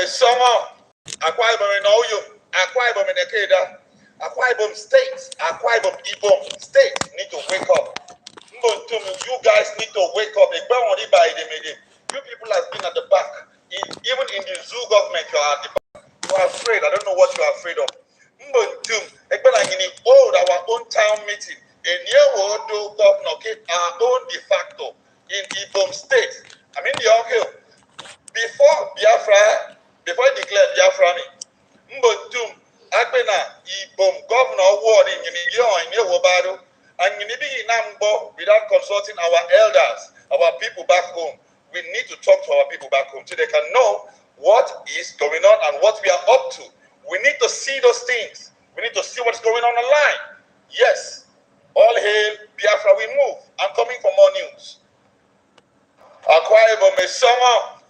is summer. Akwa Ibom in Oyo, Akwa Ibom in Ekeda, Akwa Ibom State, Akwa Ibom Ibom State need to wake up. You guys need to wake up. You people have been at the back. Even in the zoo government, you are at the back. You are afraid. I don't know what you are afraid of. Hold our own town meeting. In Yewodo governor, our own de facto in Ibom State. I mean the okay. Before Biafra, before he declared Biafra, Mbontum, Agbena, Ibom governor award in Yewobado, and Nambo without consulting our elders, our people back home. We need to talk to our people back home so they can know what is going on and what we are up to. We need to see those things. We need to see what's going on online. Yes, all hail Biafra, we move. I'm coming for more news. Akwa Ibom is summer.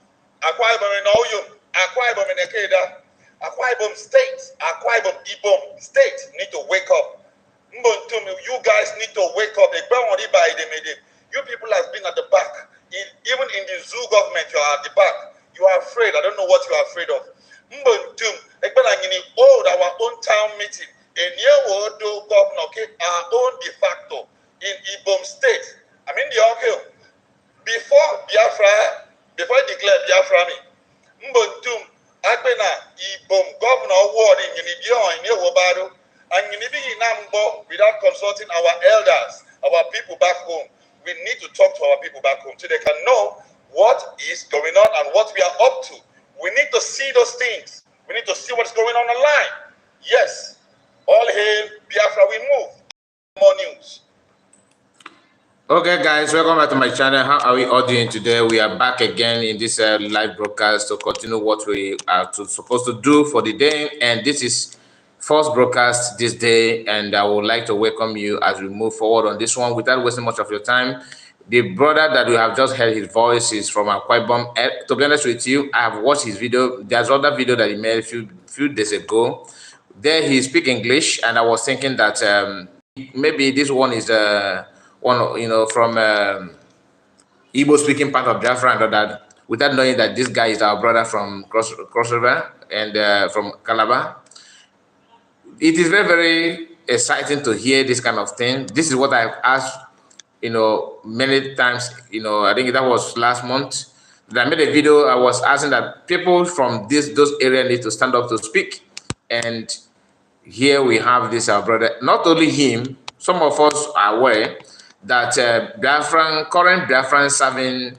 Akwa Ibom in Oyo, Akwa Ibom in Ekeda, Akwa Ibom State, Akwa Ibom State need to wake up. You guys need to wake up. You people have been at the back. Even in the zoo government, you are at the back. You are afraid. I don't know what you are afraid of. Hold our own town meeting. In Yewodo governor, our own de facto in Ibom State. I mean the okay. Before Biafra, before he declared Biafra, Mbontum, Agbena, Ibom governor award in Yewobado, and Nambo without consulting our elders, our people back home. We need to talk to our people back home so they can know what is going on and what we are up to. We need to see those things. We need to see what's going on online. Yes, all hail Biafra, we move. More news. Okay, guys, welcome back to my channel. How are we all doing today? We are back again in this live broadcast to continue what we are supposed to do for the day. And this is first broadcast this day, and I would like to welcome you as we move forward on this one without wasting much of your time. The brother that we have just heard his voice is from Akwa Ibom. To be honest with you, I have watched his video. There's other video that he made a few days ago. There he speaks English, and I was thinking that maybe this one is one, from Igbo speaking part of Biafra and all that, without knowing that this guy is our brother from Cross River and from Calabar. It is very, very exciting to hear this kind of thing. This is what I've asked, many times. I think that was last month that I made a video. I was asking that people from those areas need to stand up to speak. And here we have this, our brother. Not only him, some of us are aware that current Biafran serving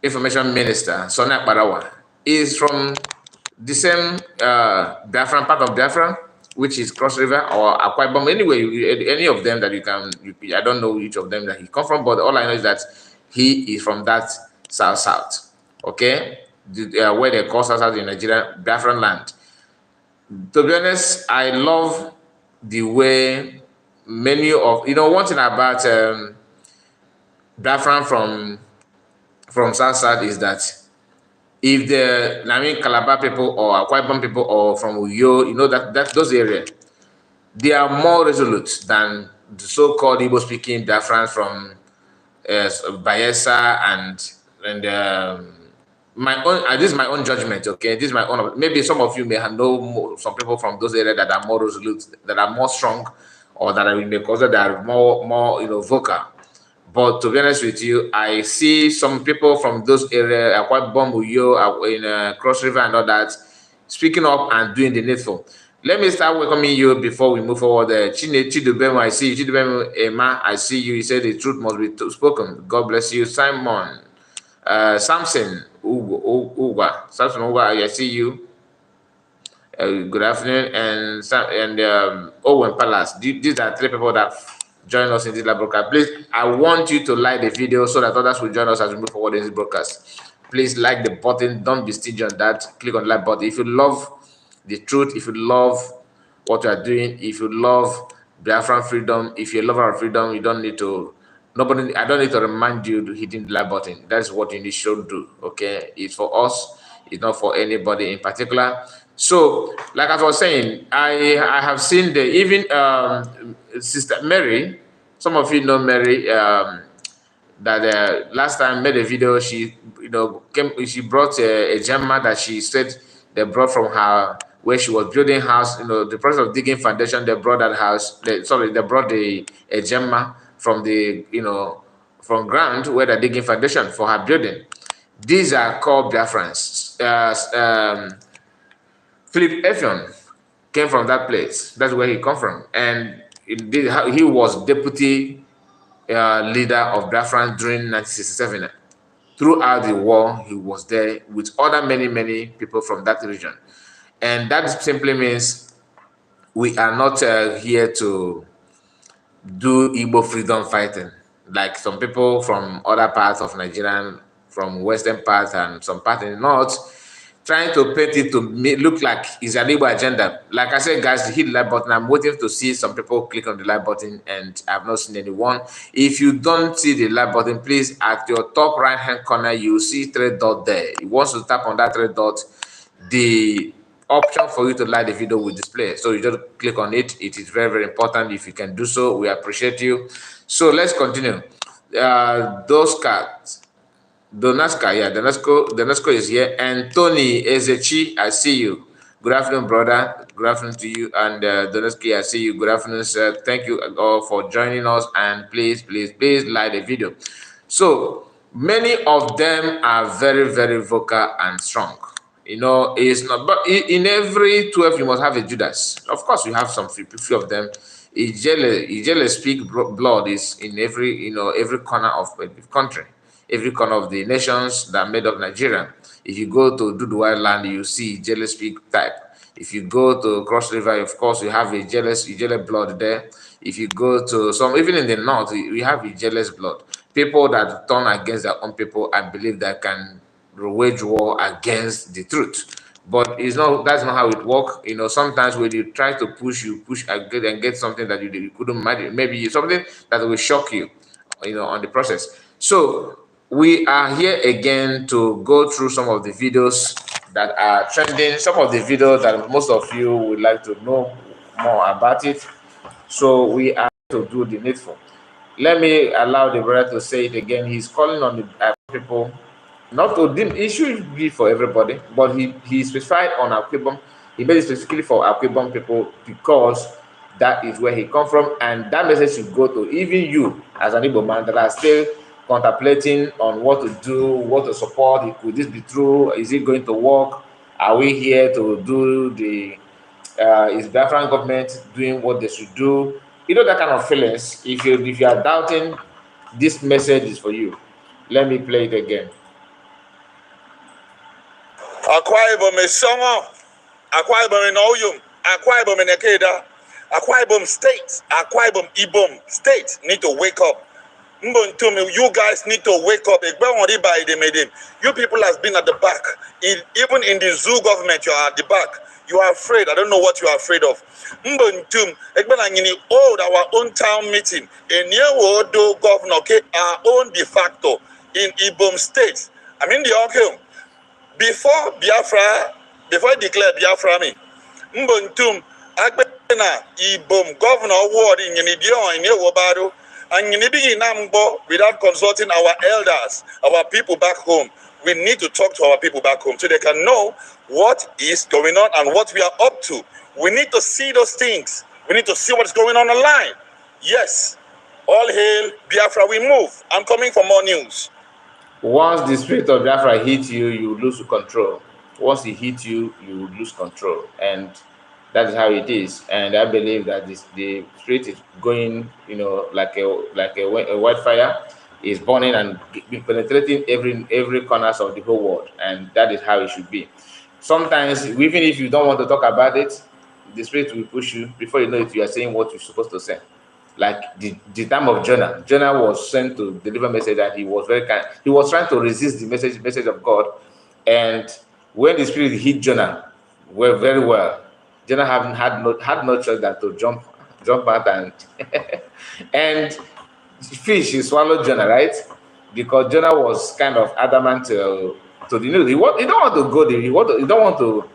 information minister, Sonia Barawa, is from the same Biafran part of Biafra, which is Cross River or Akwa Ibom. Anyway, any of them that I don't know which of them that he come from, but all I know is that he is from that south. Okay, where they call south in Nigeria, Biafran land. To be honest, I love the way many of one thing about Biafran from south is that if the Calabar people or Akwa Ibom people or from Uyo, that those areas, they are more resolute than the so-called Igbo speaking Biafrans from Bayelsa and my own. This is my own judgment. Okay, this is my own. Maybe some of you may know some people from those areas that are more resolute, that are more strong, or that are in the cause that are more vocal. But to be honest with you, I see some people from those areas, Akwa Ibom, Uyo, in Cross River and all that, speaking up and doing the needful. Let me start welcoming you before we move forward. Chidubem, I see you. Chidubem Emma, I see you. He said the truth must be spoken. God bless you. Simon, Samson, Uga, Samson Uga, I see you. Good afternoon. And Owen Palace. These are three people that join us in this live broadcast. Please, I want you to like the video so that others will join us as we move forward in this broadcast. Please like the button. Don't be stingy on that. Click on the like button. If you love the truth, if you love what you are doing, if you love Biafran freedom, if you love our freedom, you don't need to. I don't need to remind you to hit the like button. That's what you should do. Okay, it's for us. It's not for anybody in particular. So, like I was saying, I have seen even Sister Mary. Some of you know Mary. that last time made a video. She she brought a gemma that she said they brought from her where she was building house. The process of digging foundation, they brought that house. They brought a gemma from the from ground where they're digging foundation for her building. These are called Biafrans. Philip Effion came from that place. That's where he come from, and he was deputy leader of Biafran during 1967. Throughout the war, he was there with other many people from that region, and that simply means we are not here to do Igbo freedom fighting like some people from other parts of Nigeria, from western parts and some part in the north, trying to paint it to look like it's an Igbo agenda. Like I said, guys, hit the like button. I'm waiting to see some people click on the like button, and I've not seen anyone. If you don't see the like button, please, at your top right hand corner, you see 3 dots there. Once you tap on that 3 dots, the option for you to like the video will display. So you just click on it. It is very important. If you can do so, we appreciate you. So let's continue. Those cards. Donasco is here. And Tony Ezechi, I see you. Good afternoon, brother. Good afternoon to you. And Donasco, I see you. Good afternoon, sir. Thank you all for joining us. And please like the video. So many of them are very vocal and strong. It's not, but in every 12 you must have a Judas. Of course, you have some few of them. Ijele speak blood is in every corner of the country, every corner of the nations that made up Nigeria. If you go to Duduwai land, you see Ijele speak type. If you go to Cross River, of course, you have Ijele blood there. If you go to even in the north, we have Ijele's blood. People that turn against their own people and believe they can wage war against the truth. But that's not how it works. Sometimes when you try to push and get something that you couldn't imagine, maybe something that will shock you, on the process. So we are here again to go through some of the videos that are trending, some of the videos that most of you would like to know more about it. So we are to do the needful. Let me allow the brother to say it again. He's calling on the people. Not to them, it should be for everybody, but he specified on Akwibom. He made it specifically for Akwibom people because that is where he come from, and that message should go to even you as an Igbo man that are still contemplating on what to do, what to support. Could this be true? Is it going to work? Are we here to do the? Is Biafran government doing what they should do? That kind of feelings. If you are doubting, this message is for you. Let me play it again. Akwa Ibom is Songo, Akwa Ibom in Oyum, Akwa Ibom in Ekeda, Akwa Ibom State, Akwa Ibom State need to wake up. You guys need to wake up. You people has been at the back. Even in the zoo government, you are at the back. You are afraid. I don't know what you are afraid of. Hold our own town meeting. In Yewodo governor, our own de facto in Ibom State. I mean the before I declare Biafra me, Mbontum, Agbena, Ibom, Governor Ward in Yenidion, in Yewobado, and Yenibigi Nambo, without consulting our elders, our people back home. We need to talk to our people back home so they can know what is going on and what we are up to. We need to see those things. We need to see what's going on online. Yes, all hail Biafra, we move. I'm coming for more news. Once the spirit of Biafra hits you, you lose control. Once it hits you, you lose control. And that is how it is. And I believe that the spirit is going, like a wildfire, is burning and penetrating every corners of the whole world. And that is how it should be. Sometimes, even if you don't want to talk about it, the spirit will push you. Before you know it, you are saying what you're supposed to say. Like the time of Jonah. Jonah was sent to deliver a message that he was very kind. He was trying to resist the message of God. And when the spirit hit Jonah, very well, Jonah had no choice than to jump out and fish swallowed Jonah, right? Because Jonah was kind of adamant to the news. He don't want to go there. He don't want to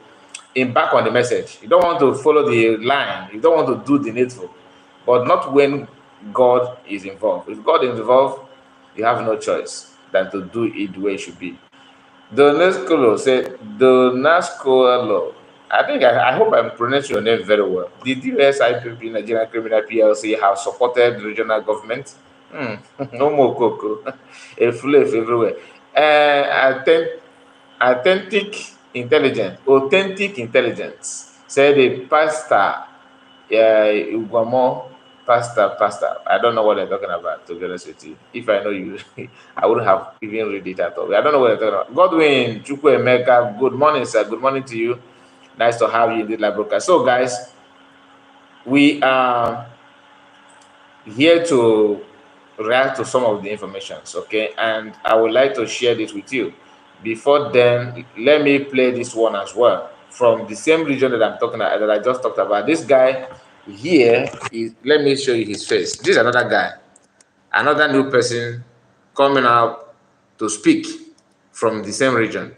embark on the message. You don't want to follow the line. You don't want to do the needful. But not when God is involved. If God is involved, you have no choice than to do it the way it should be. Donascolo said, Donascolo. I hope I'm pronouncing your name very well. The DSIPP, Nigerian Criminal PLC, have supported regional government. No more cocoa. A fluff everywhere. Authentic authentic intelligence. Said the pastor, Iguamo, pastor. I don't know what they're talking about, to be honest with you. If I know you, I wouldn't have even read it at all. I don't know what they're talking about. Godwin, Chukwuemeka, good morning, sir. Good morning to you. Nice to have you in this live broadcast. So, guys, we are here to react to some of the informations, okay? And I would like to share this with you. Before then, let me play this one as well from the same region that I'm talking about, that I just talked about. This guy here is, let me show you his face. This is another guy, another new person coming out to speak from the same region.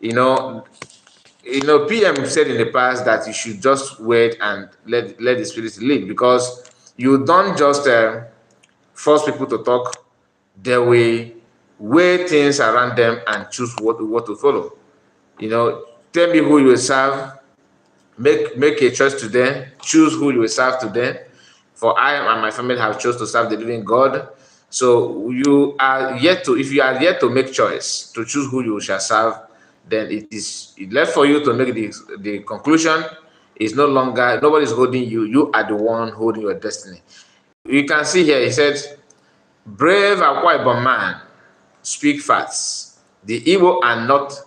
PM said in the past that you should just wait and let the spirit lead, because you don't just force people to talk. They will weigh things around them and choose what to follow. Tell me who you will serve, make a choice today, choose who you will serve today. For I and my family have chosen to serve the living God. So you are yet to, if you are yet to make choice to choose who you shall serve, then it is left for you to make the conclusion. It's no longer, nobody's holding you. You are the one holding your destiny. You can see here, he said, brave Akwa Ibom man, speak facts. The Igbo are not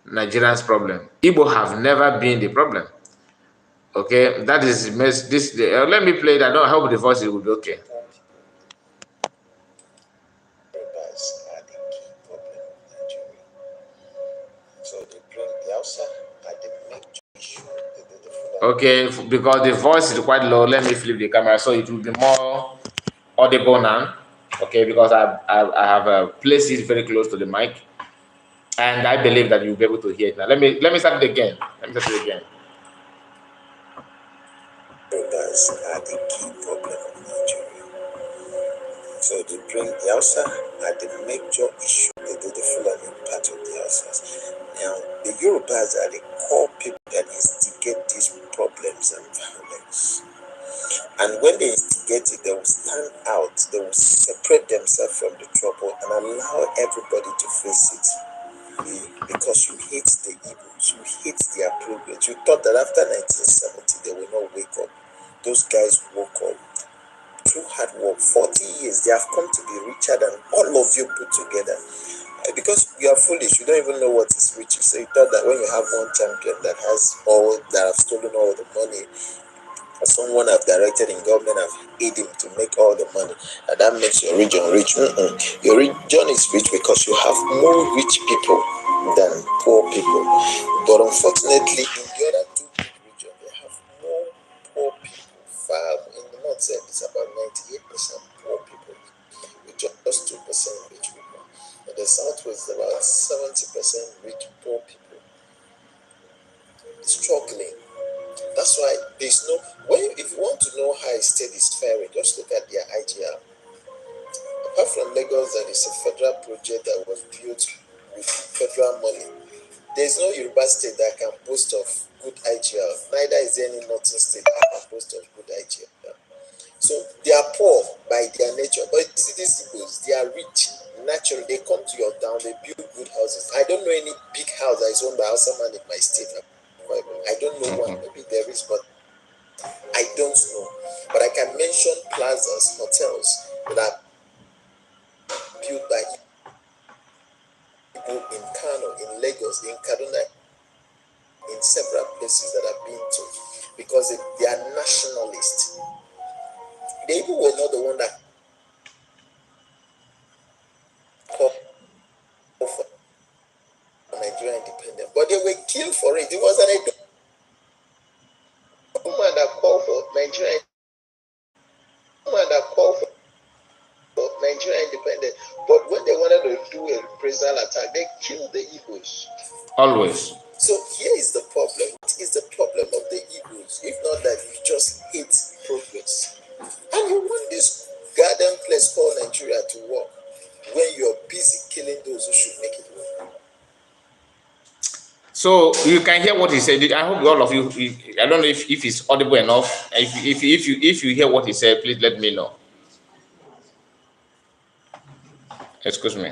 Nigerians' problem. Igbo have never been the problem. Okay, that is this. Let me play that. I hope the voice will be okay. Okay, because the voice is quite low, let me flip the camera so it will be more audible now. Okay, because I have placed it very close to the mic, and I believe that you'll be able to hear it now. Let me start it again. Guys are the key problem of Nigeria. So they bring the Hausa are the major issue. They do the Fulani part of the Hausas. Now, the Yorubas are the core people that instigate these problems and violence. And when they instigate it, they will stand out, they will separate themselves from the trouble and allow everybody to face it. Because you hate the Igbos, you hate their progress. You thought that after 1970 they will not wake up. Those guys woke up through hard work. 40 years, they have come to be richer than all of you put together. Because you are foolish, you don't even know what is riches. So you thought that when you have one champion that has all, that have stolen all the money, or someone have directed in government have aided him to make all the money, and that makes your region rich. Your region is rich because you have more rich people than poor people. But unfortunately, in the other two big regions, they have more poor people. Far in the north, it's about 98% poor people, with just 2% rich people. In the southwest, about 70% rich poor people struggling. That's why there's no if you want to know how a state is faring, just look at their IGR. Apart from Lagos, that is a federal project that was built with federal money. There's no Yoruba state that can boast of good IGR. Neither is there any northern state that can boast of good IGR. So they are poor by their nature, but you see these Igbos, they are rich naturally. They come to your town, they build good houses. I don't know any big house that is owned by Hausa man in my state. I don't know one. Maybe there is, but I don't know. But I can mention plazas, hotels that are built by people in Kano, in Lagos, in Kaduna, in several places that I've been to, because they are nationalists. They even were not the one that called for Nigeria independence, but they were killed for it. It was an woman that called for Nigeria. Independence, but when they wanted to do a reprisal attack, they killed the Igbos. Always. So here is the problem. What is the problem of the Igbos? If not that you just hate progress, and you want this garden place called Nigeria to work. when you're busy killing those who should make it work. So you can hear what he said. I hope all of you. I don't know if it's audible enough. If you hear what he said, please let me know. Excuse me.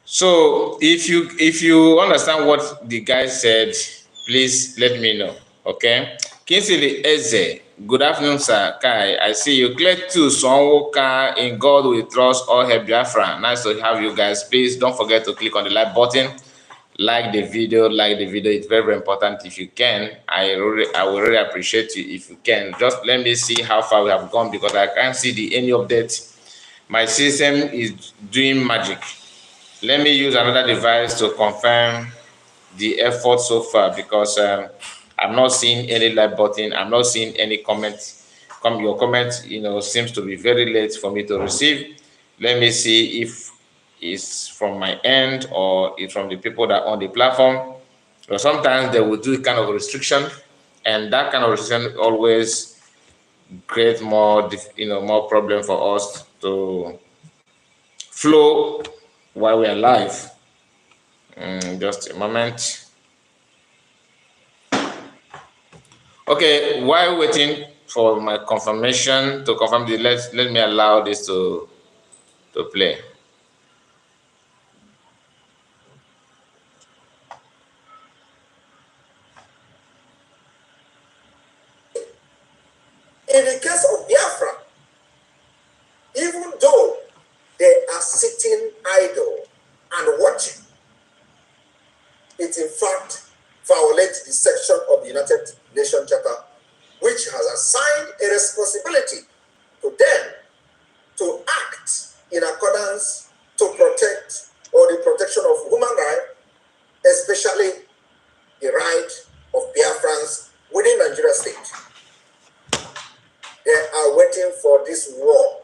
So if you understand what the guy said, please let me know. Okay. Kinsley Eze, good afternoon, sir. Kai, I see you. Clear to Sonwoka, in God we trust, all help Biafra. Nice to have you guys. Please don't forget to click on the like button. Like the video. It's very, very important. If you can, I will really appreciate you if you can. Just let me see how far we have gone, because I can't see any update. My system is doing magic. Let me use another device to confirm the effort so far, because I'm not seeing any like button. I'm not seeing any comment. Your comment, seems to be very late for me to receive. Let me see if it's from my end or it's from the people that own the platform. So sometimes they will do kind of restriction, and that kind of restriction always creates more problem for us to flow while we are live. Just a moment. Okay, while waiting for my confirmation to confirm the let me allow this to play. In the case of Biafra, even though they are sitting idle and watching, it in fact violates the section of the United Nations Charter, which has assigned a responsibility to them to act in accordance to protect or the protection of human rights, especially the right of Biafrans within Nigeria state. They are waiting for this war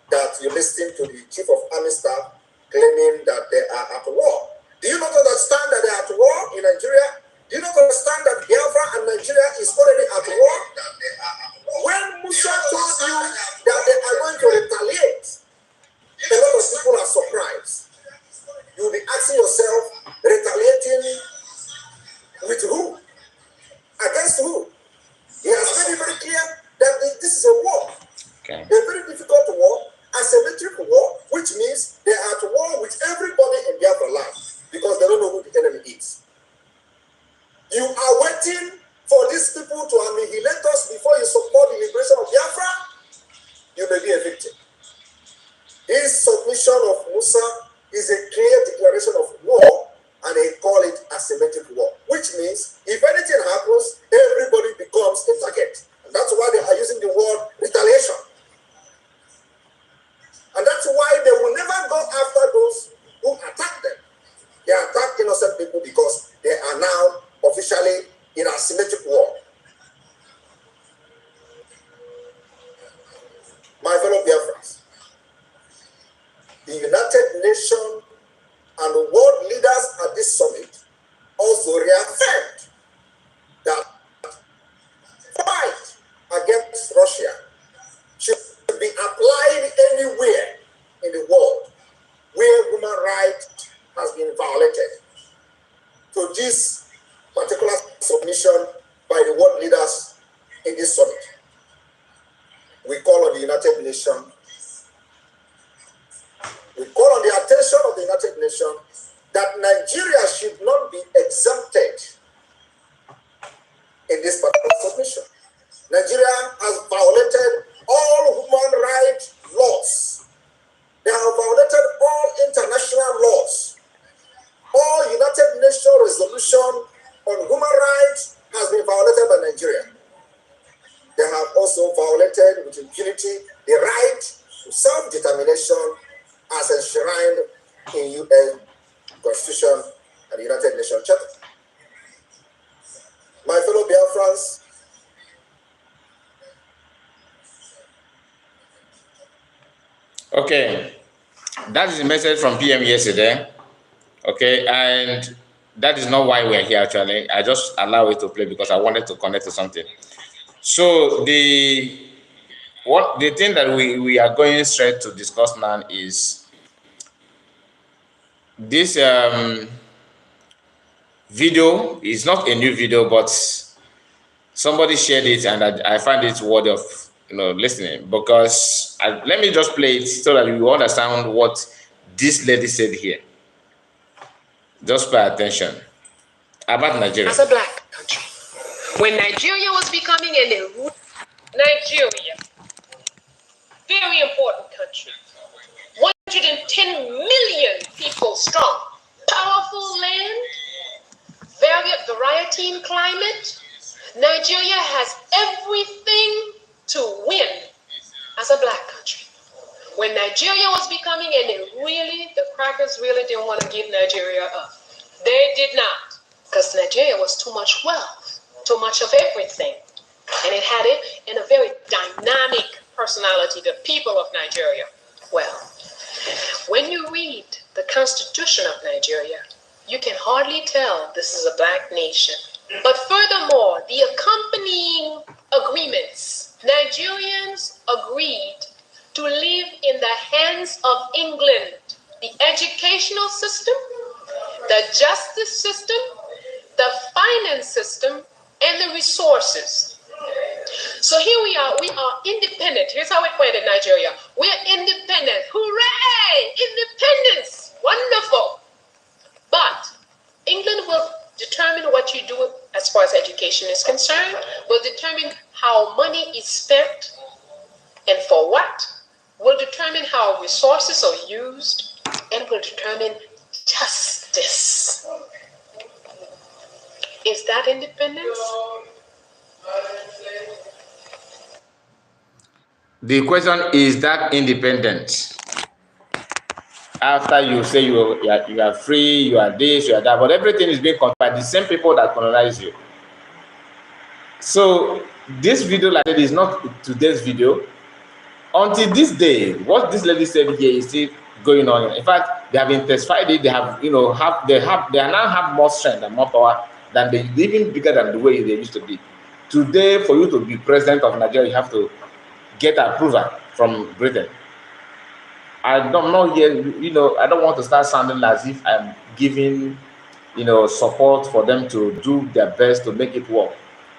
that you listen to the Chief of Army Staff claiming that they are at war. Do you not understand that they are at war in Nigeria? Do you not understand that Biafra and Nigeria is already at war? When Musa told you that they are going to retaliate, a lot of people are surprised. You'll be asking yourself, retaliating with who? Against who? He has made it very clear that this is a war. Okay. A very difficult war, asymmetric war, which means they are at war with everybody in Biafra land because they don't know who the enemy is. You are waiting for these people to annihilate us before you support the liberation of Biafra. You may be a victim. This submission of Musa is a clear declaration of war, and they call it asymmetric war, which means if anything happens, everybody becomes a target. And that's why they are using the word retaliation. And that's why they will never go after those who attack them. They attack innocent people because they are now officially in asymmetric war. My fellow Biafrans, the United Nations and the world leaders at this summit also reaffirmed that fight against Russia should be applied anywhere in the world where human rights has been violated. To this particular submission by the world leaders in this summit, we call on the United Nations. We call on the attention of the United Nations that Nigeria should not be exempted in this particular submission. Nigeria has violated all human rights laws. They have violated all international laws. All United Nations resolution on human rights has been violated by Nigeria. They have also violated with impunity the right to self-determination as enshrined in UN Constitution and the United Nations Charter. My fellow Biafrans, Okay, that is the message from PM yesterday. Okay, and that is not why we're here actually. I just allow it to play because I wanted to connect to something. So the thing that we are going straight to discuss now is this video is not a new video, but somebody shared it and I find it worthy of listening, because let me just play it so that you understand what this lady said here. Just pay attention about Nigeria. As a black country, when Nigeria was becoming Nigeria, very important country, 110 million people strong, powerful land, variety in climate. Nigeria has everything to win as a black country. When Nigeria was becoming, and the crackers really didn't want to give Nigeria up. They did not, because Nigeria was too much wealth, too much of everything. And it had it in a very dynamic personality, the people of Nigeria. Well, when you read the Constitution of Nigeria, you can hardly tell this is a black nation. But furthermore, the accompanying agreements, Nigerians agreed to live in the hands of England, the educational system, the justice system, the finance system, and the resources. So here we are independent. Here's how it went in Nigeria. We're independent. Hooray! Independence! Wonderful. But England will determine what you do as far as education is concerned, will determine how money is spent and for what, will determine how resources are used, and will determine justice. Is that independence? The question is that independent. After you say you are free, you are this, you are that, but everything is being controlled by the same people that colonize you. So this video, like I said, is not today's video. Until this day, what this lady said here is still going on. In fact, they have intensified it. They have, they now have more strength and more power than they even bigger than the way they used to be. Today, for you to be president of Nigeria, you have to get approval from Britain. I don't know yet, I don't want to start sounding as if I'm giving, support for them to do their best to make it work.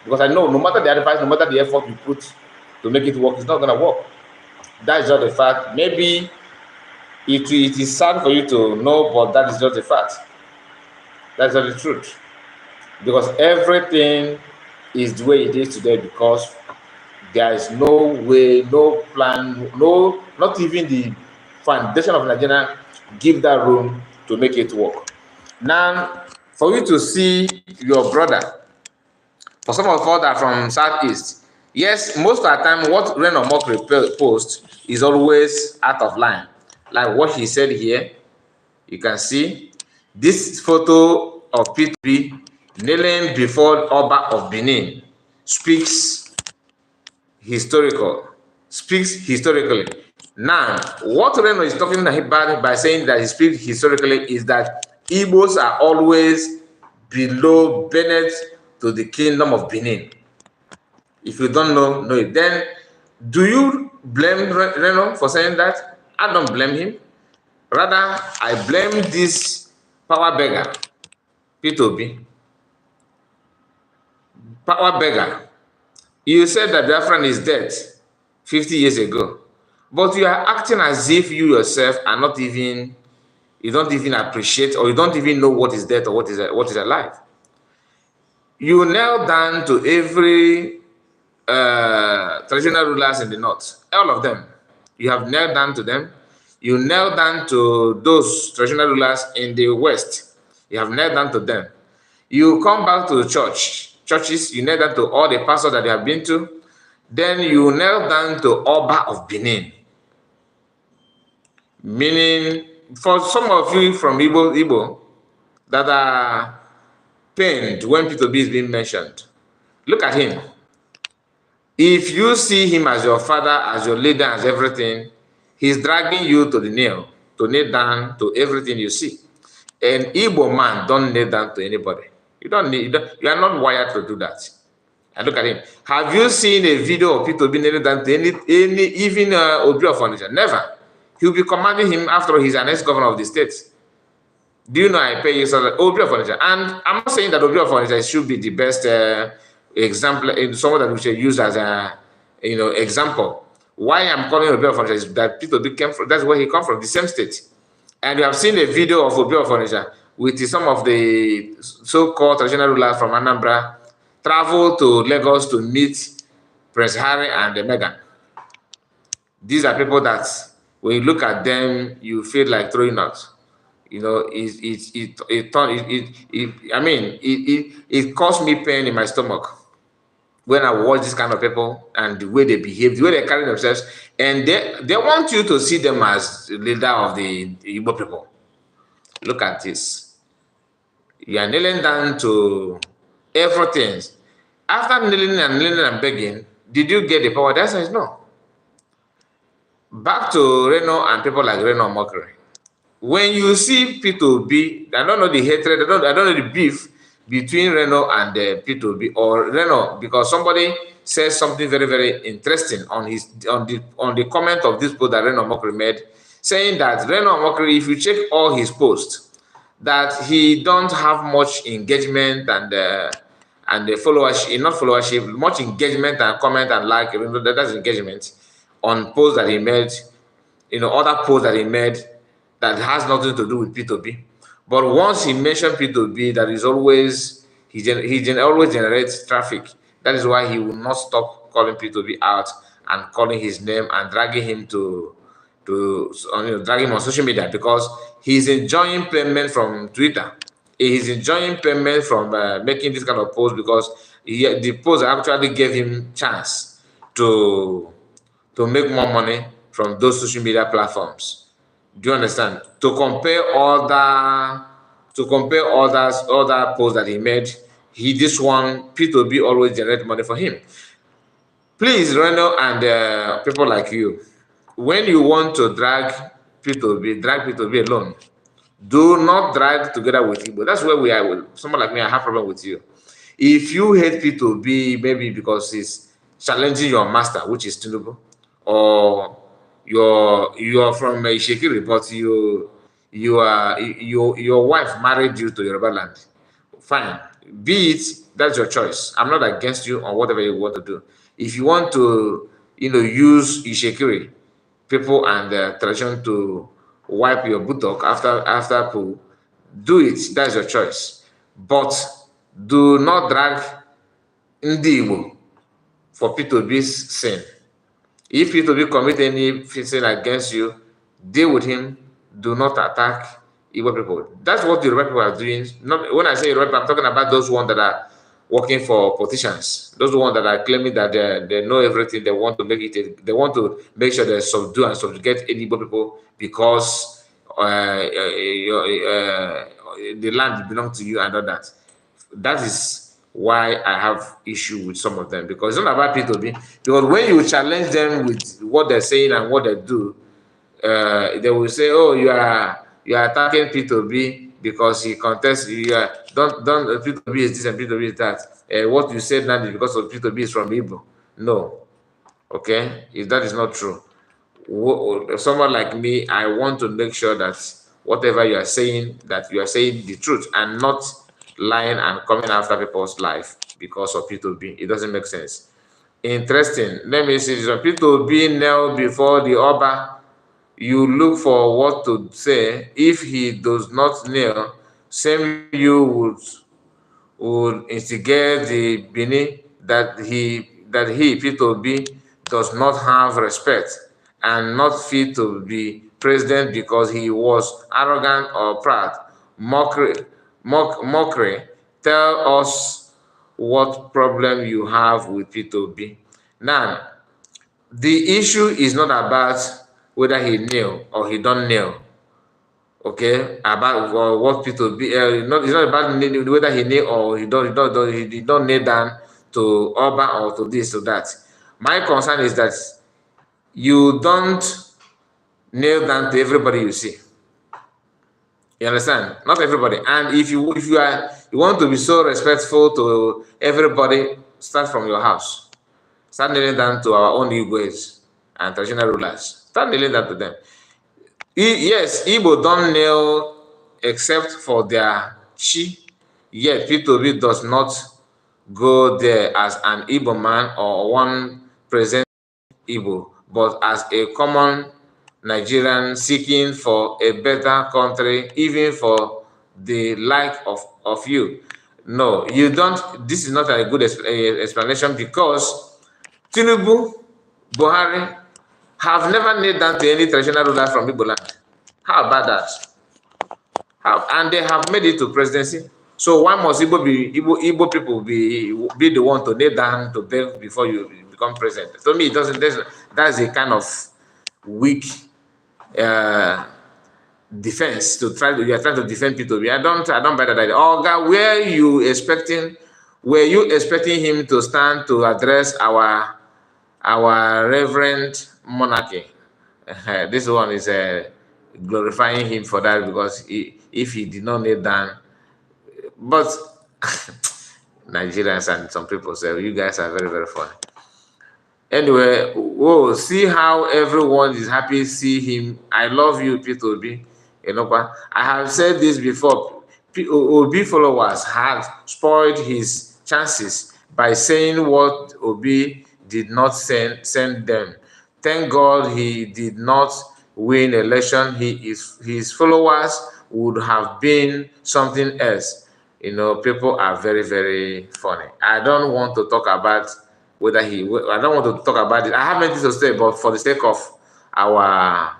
Because I know no matter the advice, no matter the effort you put to make it work, it's not going to work. That is just a fact. Maybe it is sad for you to know, but that is just a fact. That's just the truth. Because everything is the way it is today because there is no way, no plan, not even the foundation of Nigeria give that room to make it work. Now, for you to see your brother, for some of us that are from Southeast, yes, most of the time what Reno Mokri posts is always out of line. Like what he said here, you can see this photo of P3 kneeling before Oba of Benin speaks historically. Now, what Reno is talking about by saying that he speaks historically is that Igbos are always below Bennett to the kingdom of Benin. If you don't know it. Then, do you blame Reno for saying that? I don't blame him. Rather, I blame this power beggar, P2B. Power beggar. You said that Biafran is dead 50 years ago. But you are acting as if you yourself are not even, you don't even appreciate or you don't even know what is dead or what is alive. You kneel down to every traditional rulers in the north, all of them. You have knelt down to them. You kneel down to those traditional rulers in the west. You have knelt down to them. You come back to the churches, you kneel down to all the pastors that you have been to. Then you kneel down to Oba of Benin. Meaning, for some of you from Igbo that are pained when P2B is being mentioned, look at him. If you see him as your father, as your leader, as everything, he's dragging you to the kneel down to everything you see. An Igbo man don't kneel down to anybody. You are not wired to do that. And look at him. Have you seen a video of Peter being kneeling down to any even Obi of Onitsha? Never. He'll be commanding him after he's an ex-governor of the state. Do you know I pay you so that Obi of Onitsha? And I'm not saying that Obi of Onitsha should be the best example, someone that we should use as a example. Why I'm calling Obi of Onitsha is that Peter Obi came from, that's where he comes from, the same state. And you have seen a video of Obi of Onitsha with some of the so-called traditional rulers from Anambra travel to Lagos to meet Prince Harry and Meghan. These are people that when you look at them, you feel like throwing out. It caused me pain in my stomach when I watch this kind of people and the way they behave, the way they carry themselves, and they want you to see them as the leader of the Igbo people. Look at this. You are kneeling down to everything. After kneeling and begging, did you get the power? The answer is no. Back to Reno and people like Reno Mockery. When you see P2B, I don't know the hatred, I don't know the beef between Reno and P2B or Reno, because somebody says something very, very interesting on the comment of this post that Reno Mockery made, saying that Reno Mockery, if you check all his posts, that he don't have much engagement and the followership, not followership, much engagement and comment and like, that's engagement on posts that he made, other posts that he made that has nothing to do with P2B. But once he mentioned P2B, that is always, he always generates traffic. That is why he will not stop calling P2B out and calling his name and dragging him dragging him on social media, because he's enjoying payment from Twitter. He's enjoying payment from making this kind of post, because the post actually gave him chance to make more money from those social media platforms. Do you understand? To compare other posts that he made, this one P2B always generate money for him. Please, Reno and people like you, when you want to drag P2B alone. Do not drag together with Igbo. That's where we are. Someone like me, I have a problem with you. If you hate P2B, maybe because he's challenging your master, which is Tinubu, or you are from Ishekiri, but your wife married you to Yoruba land, fine. Be it, that's your choice. I'm not against you on whatever you want to do. If you want to, use Ishekiri people and tradition to wipe your buttock after pool, do it. That's your choice. But do not drag Ndi Igbo for P2B's sin. If P2B commit any sin against you, deal with him. Do not attack Igbo people. That's what the Yoruba people are doing. Not when I say Yoruba, I'm talking about those ones that are working for politicians. Those ones that are claiming that they know everything. They want to make it. They want to make sure they subdue and subjugate any Igbo people because the land belongs to you and all that. That is why I have issue with some of them, because it's not about P2B. Because when you challenge them with what they're saying and what they do, they will say, "Oh, you are attacking P2B because he contests. You are don't P2B is this and P2B is that. What you said now is because of P2B is from Igbo." No, okay, if that is not true, someone like me, I want to make sure that whatever you are saying, that you are saying the truth and not lying and coming after people's life because of P2B. It doesn't make sense. Interesting. Let me see this one. P2B knelt before the Oba. You look for what to say. If he does not kneel, same you would instigate the Bini that he P2B does not have respect and not fit to be president because he was arrogant or proud. Mockery. Tell us what problem you have with P2B. Now, the issue is not about whether he kneel or he don't kneel. Okay, about what P2B. It's not about whether he kneel or he don't kneel down to Oba or to this or that. My concern is that you don't kneel down to everybody you see. You understand? Not everybody. And if you want to be so respectful to everybody, start from your house. Start kneeling down to our own Igbo's and traditional rulers. Start kneeling down to them. Yes, Igbo don't kneel except for their chi. Yet P2B does not go there as an Igbo man or one present Igbo, but as a common Nigerian seeking for a better country, even for the like of you. No, you don't. This is not a good explanation because Tinubu, Buhari have never kneeled down to any traditional ruler from Igbo land. How about that? And they have made it to presidency. So why must Igbo people be the one to kneel down to beg before you become president? To me, it doesn't. That's a kind of weak defense to try to. You are trying to defend P2B. I don't buy that idea. Oh God, were you expecting him to stand to address our reverend monarchy? This one is glorifying him for that because if he did not kneel down, but Nigerians and some people say you guys are very, very funny. Anyway, whoa, see how everyone is happy see him. I love you, P2B. You know what? I have said this before. Obi followers had spoiled his chances by saying what Obi did not send them. Thank God he did not win election. His followers would have been something else. You know, people are very, very funny. I don't want to talk about whether I don't want to talk about it. I have many things to say, but for the sake of our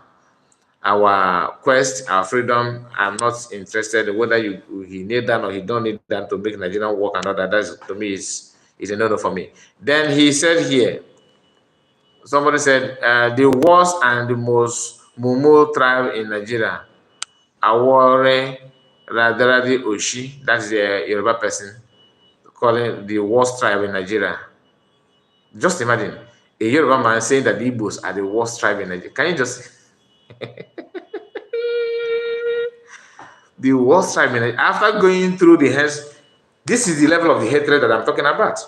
quest, our freedom, I'm not interested in whether he need that or he don't need that to make Nigerian work and all that. That's, to me, is a no-no for me. Then he said here, somebody said, the worst and the most Mumu tribe in Nigeria, Awore Radaradi Oshi, that's the Yoruba person, calling the worst tribe in Nigeria. Just imagine a Yoruba man saying that the Igbos are the worst tribe in Nigeria. Can you just the worst tribe in Nigeria? After going through the hands, this is the level of the hatred that I'm talking about.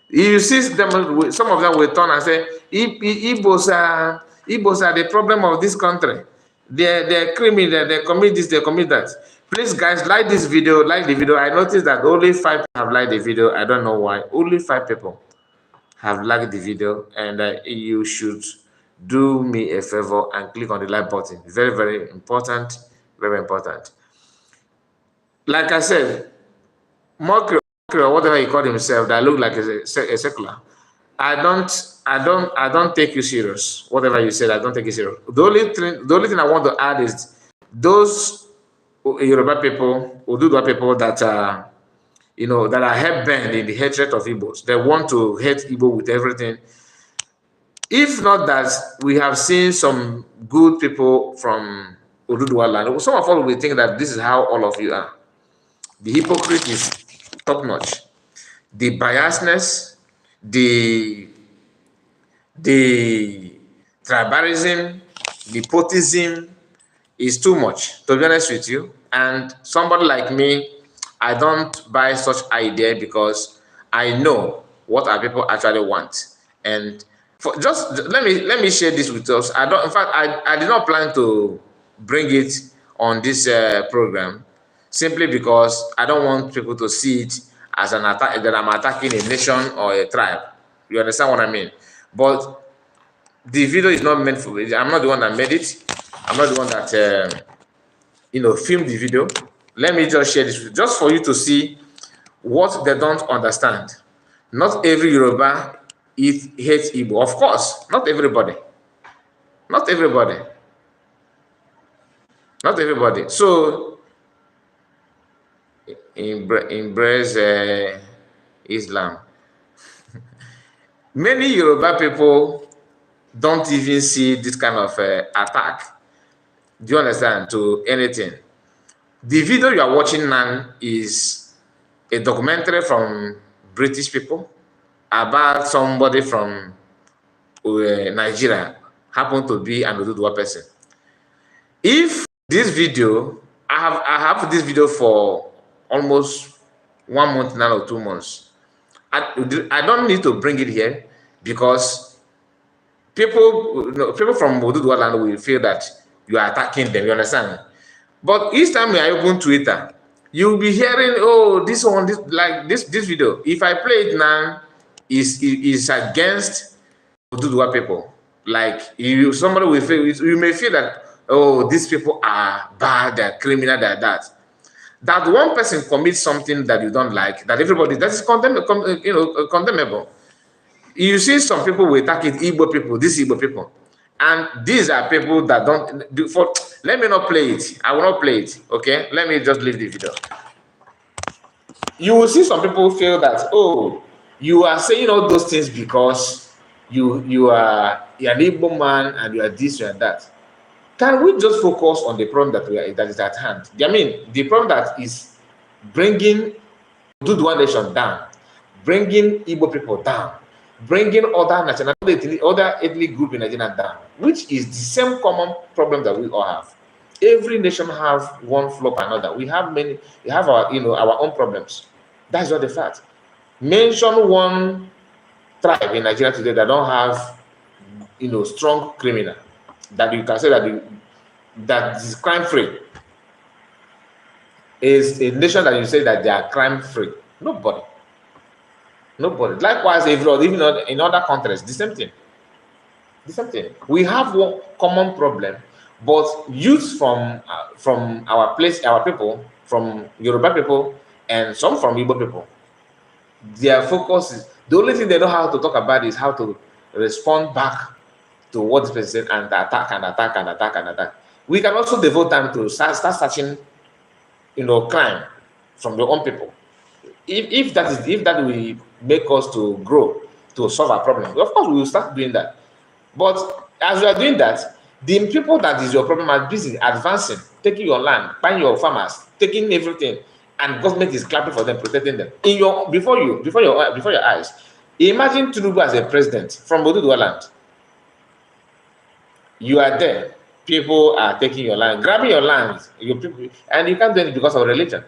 You see them, some of them will turn and say, Igbos are the problem of this country. They're criminal, they commit this, they commit that. Please, guys, like this video, like the video. I noticed that only 5 people have liked the video. I don't know why. Only 5 people have liked the video, and you should do me a favor and click on the like button. Very, very important. Very important. Like I said, Mockery or whatever he called himself that looked like a secular. I don't take you serious. Whatever you said, I don't take you serious. The only thing I want to add is those Yoruba people, Oduduwa people that are, you know, that are head-bent in the hatred of Igbos. They want to hate Igbo with everything. If not that, we have seen some good people from Oduduwa land. Some of us will think that this is how all of you are. The hypocrisy is top-notch. The biasness, the tribalism, nepotism is too much, to be honest with you. And somebody like me, I don't buy such idea because I know what our people actually want. And for just let me share this with us. In fact, I did not plan to bring it on this program, simply because I don't want people to see it as an attack, that I'm attacking a nation or a tribe. You understand what I mean? But the video is not meant for me. I'm not the one that made it. I'm not the one that filmed the video. Let me just share this just for you to see what they don't understand. Not every Yoruba hates Igbo. Of course, not everybody. Not everybody. Not everybody. So embrace Islam. Many Yoruba people don't even see this kind of attack. Do you understand? To anything. The video you are watching now is a documentary from British people about somebody from Nigeria, happened to be an Oduduwa person. If this video I have this video for almost 1 month now or 2 months. I don't need to bring it here because people from Oduduwa land will feel that you are attacking them. You understand? But each time I open Twitter, you'll be hearing, oh, this one, this video. If I play it now, is against Oduduwa people. Like somebody will feel, you may feel that, oh, these people are bad, they're criminal, they're that. That one person commits something that you don't like, that everybody, that is condemnable. You see some people will attack it, Igbo people, these Igbo people. And these are people that don't do for. Let me not play it. I will not play it. Okay, let me just leave the video. You will see some people feel that, oh, you are saying all those things because you are an Igbo man and you are this, you are that. Can we just focus on the problem that is at hand? I mean, the problem that is bringing Oduduwa nation down, bringing Igbo people down, bringing other nationality, other ethnic group in Nigeria down, which is the same common problem that we all have. Every nation has one flaw or another. We have our our own problems. That's not the fact. Mention one tribe in Nigeria today that don't have strong criminal that you can say that is crime free. Is a nation that you say that they are crime free. Nobody. Likewise, even in other countries, the same thing. We have one common problem, but youth from our people, from Yoruba people, and some from Igbo people, their focus is the only thing they know how to talk about is how to respond back to what this person said and attack. We can also devote time to start searching, crime from your own people. If that will make us to grow, to solve our problem, of course we will start doing that. But as we are doing that, the people that is your problem are busy advancing, taking your land, buying your farmers, taking everything, and government is clapping for them, protecting them before your eyes. Imagine Tinubu as a president from Oduduwa land. You are there, people are taking your land, grabbing your land, your people, and you can't do it because of religion.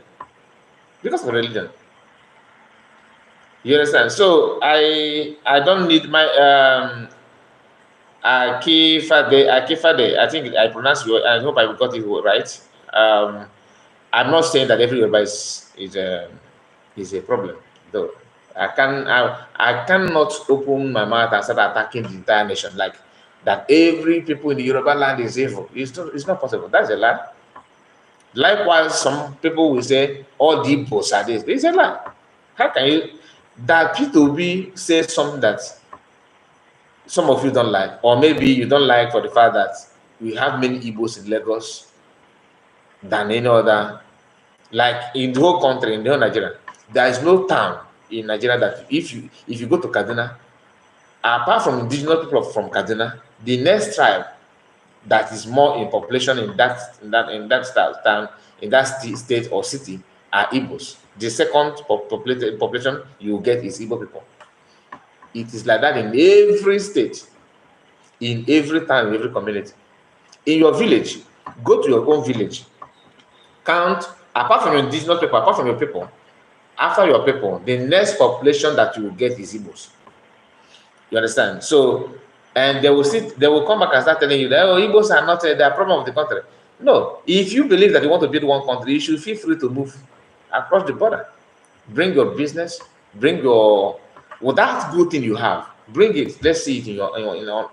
You understand? So I don't need my Akifade. I think I pronounced you. I hope I got it right. I'm not saying that every Yoruba is a problem, though. I cannot open my mouth and start attacking the entire nation like that. Every people in the Yoruba land is evil. It's not possible. That's a lie. Likewise, some people will say all the Igbos are this. It's a lie. How can you? That P2B says something that some of you don't like, or maybe you don't like for the fact that we have many Igbos in Lagos than any other. Like in the whole country, in the whole Nigeria, there is no town in Nigeria that if you go to Kaduna, apart from indigenous people from Kaduna, the next tribe that is more in population in that town, in that state or city are Igbos. The second population you get is Igbo people. It is like that in every state, in every town, in every community. In your village, go to your own village, count, apart from your indigenous people, apart from your people, after your people, the next population that you will get is Igbos. You understand? So, and they will come back and start telling you that, oh, Igbos are not the problem of the country. No, if you believe that you want to build one country, you should feel free to move across the border. Bring your business, bring your that good thing you have, bring it. Let's see it in your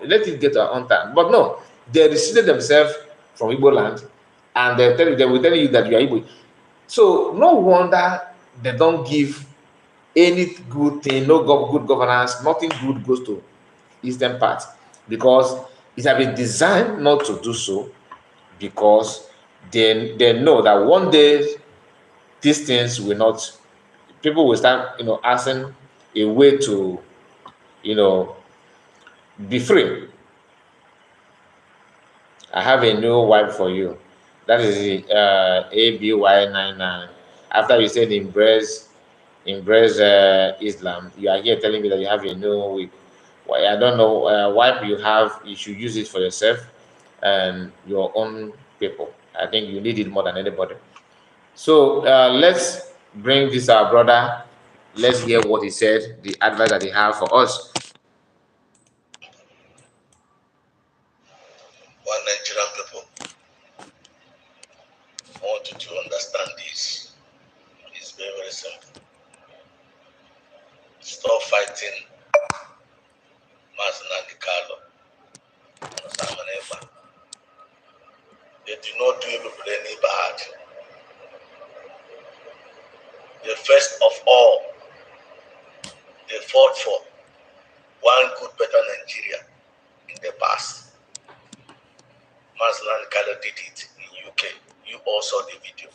let it get on time. But no, they restricted themselves from Igbo land, and they will tell you that you are Igbo. So no wonder they don't give any good thing, no good governance, nothing good goes to eastern part, because it has been designed not to do so, because they know that one day these things will not, people will start asking a way to be free. I have a new wife for you. That is ABY99. After you said embrace Islam, you are here telling me that you have a new wife. Well, I don't know wife you have. You should use it for yourself and your own people. I think you need it more than anybody. So let's bring this our brother. Let's hear what he said, the advice that he has for us. One Nigerian people, I want you to understand this. It's very, very simple. Stop fighting Mazinandi Carlo. They do not do people any bad. They first of all, they fought for one good, better Nigeria in the past. Mazinandi Carlo did it in UK. You all saw the video.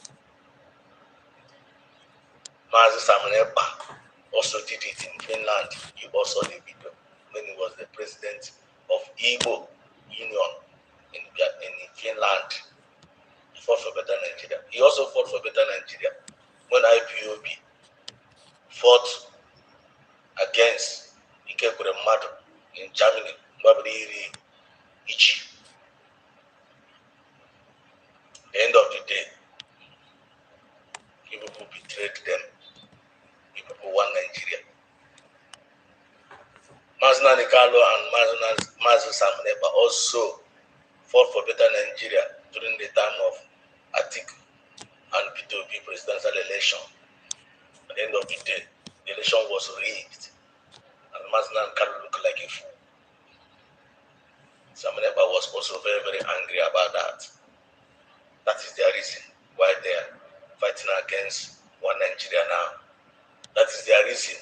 Mazi Samaneba also did it in Finland. You all saw the video when he was the president of Igbo Union in Finland. He fought for better Nigeria. He also fought for better Nigeria when IPOB fought against Ikebure Madu in Germany, Babiri Ichi. At the end of the day, people betrayed them. People won Nigeria. Mazinandi Carlo and Mazi Samaneba also fought for better Nigeria during the time of Atiku and P2B presidential election. At the end of the day, the election was rigged, and Mazinandi Carlo looked like a fool. Samaneba was also very, very angry about that. That is their reason why they are fighting against one Nigeria now. That is their reason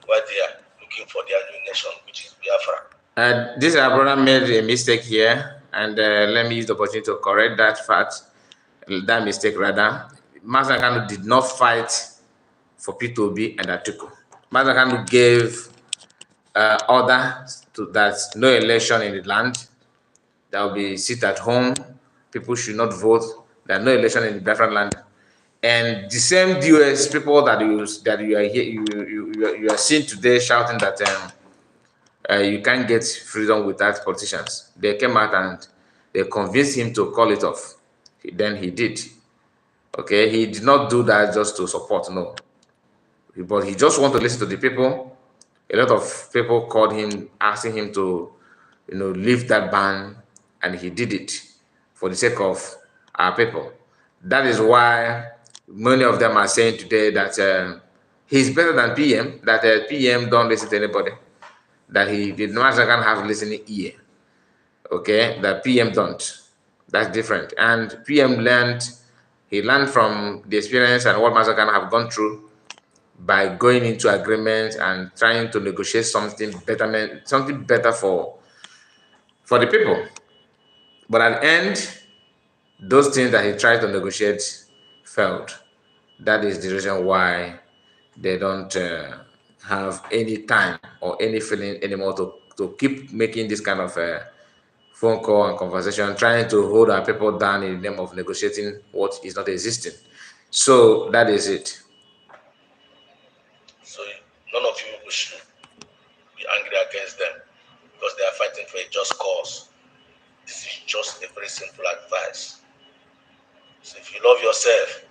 why they are looking for their new nation, which is Biafra. This our brother made a mistake here, and let me use the opportunity to correct that fact, that mistake rather. Mazinandi Carlo did not fight for P2B and Atiku. Mazinandi Carlo gave order to that no election in the land. There will be sit at home. People should not vote. There are no election in the Biafran land. And the same US people that you are here, you are seeing today shouting that you can't get freedom without politicians. They came out and they convinced him to call it off. Then he did. Okay, he did not do that just to support, no. But he just wanted to listen to the people. A lot of people called him, asking him to, leave that ban, and he did it for the sake of our people. That is why many of them are saying today that he's better than PM, that PM don't listen to anybody, that he did not have listening ear. Okay, that PM don't. That's different. And PM he learned from the experience and what Mazakan have gone through by going into agreements and trying to negotiate something better for the people. But at the end, those things that he tried to negotiate failed. That is the reason why they don't have any time or any feeling anymore to keep making this kind of phone call and conversation, trying to hold our people down in the name of negotiating what is not existing. So that is it. So none of you should be angry against them because they are fighting for a just cause. This is just a very simple advice. So if you love yourself,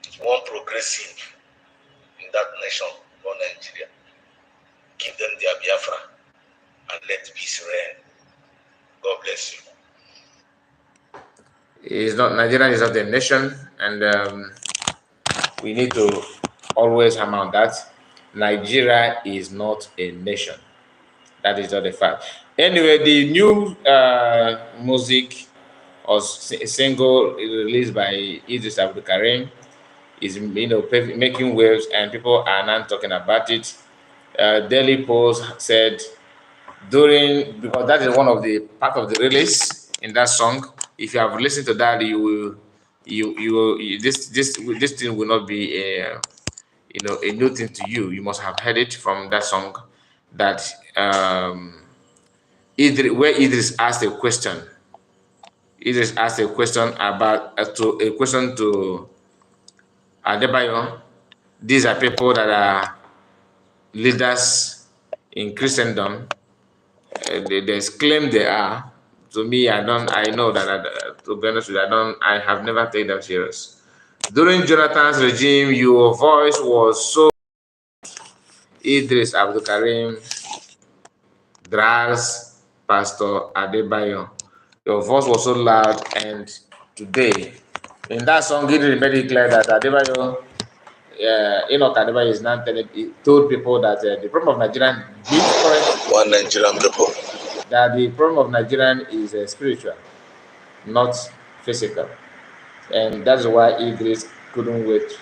if you want progressive in that nation or Nigeria, give them their Biafra and let peace reign. God bless you. Nigeria is not a nation, and we need to always hammer on that. Nigeria is not a nation. That is not a fact. Anyway, the new music or single released by Idris Abdul Karim is making waves, and people are now talking about it. Daily Post said because that is one of the part of the release in that song. If you have listened to that, this thing will not be a new thing to you. You must have heard it from that song that Idris asked a question. Idris asked a question about a question to Adebayo. These are people that are leaders in Christendom. They claim they are. to me, I know that, to be honest with you, I have never taken them serious. During Jonathan's regime, your voice was so Idris Abdul Karim, Dras, Pastor Adebayo. Your voice was so loud, and today, in that song, it made it clear that Adebayo, Enoch Adebayo is now told people that the problem of Nigerian, one Nigerian people, that the problem of Nigerian is spiritual, not physical. And that's why Idris couldn't wait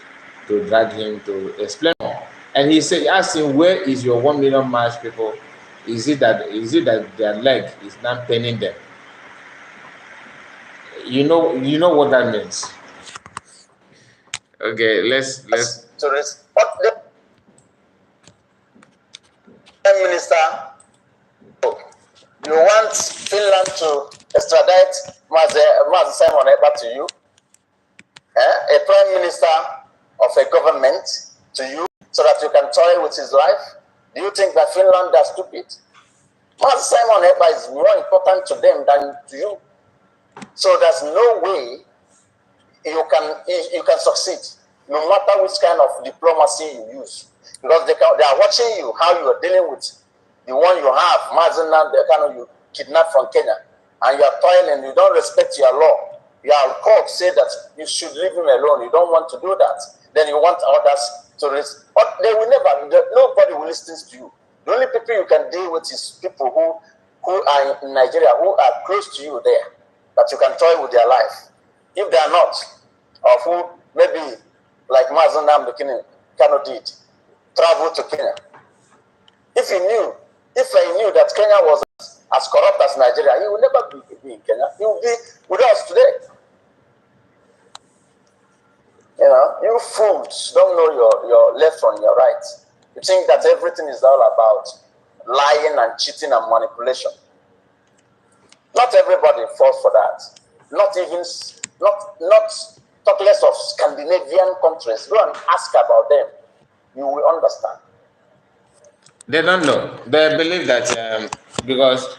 to drag him to explain more. And he said, asked him, where is your 1 million march people? Is it that their leg is not paining them? You know what that means. Okay, let's to respond the Prime Minister. You want Finland to extradite Mazi Simon Ekpa to you? A Prime Minister of a government to you, so that you can toy with his life? Do you think that Finland is stupid? Mazi Simon Ekpa is more important to them than to you. So there's no way you can succeed, no matter which kind of diplomacy you use, because they are watching you, how you are dealing with the one you have, Mazina, the kind of you kidnapped from Kenya, and you are toiling, you don't respect your law. Your court say that you should leave him alone. You don't want to do that. Then you want others to risk. But they will never. Nobody will listen to you. The only people you can deal with is people who are in Nigeria, who are close to you there, that you can toy with their life. If they are not, or who maybe like Mazana Mbekini Kano did, travel to Kenya. If I knew that Kenya was as corrupt as Nigeria, he would never be in Kenya. He would be with us today. You know, you fools don't know your left from your right. You think that everything is all about lying and cheating and manipulation. Not everybody falls for that. Not talk less of Scandinavian countries. Go and ask about them. You will understand. They don't know. They believe that because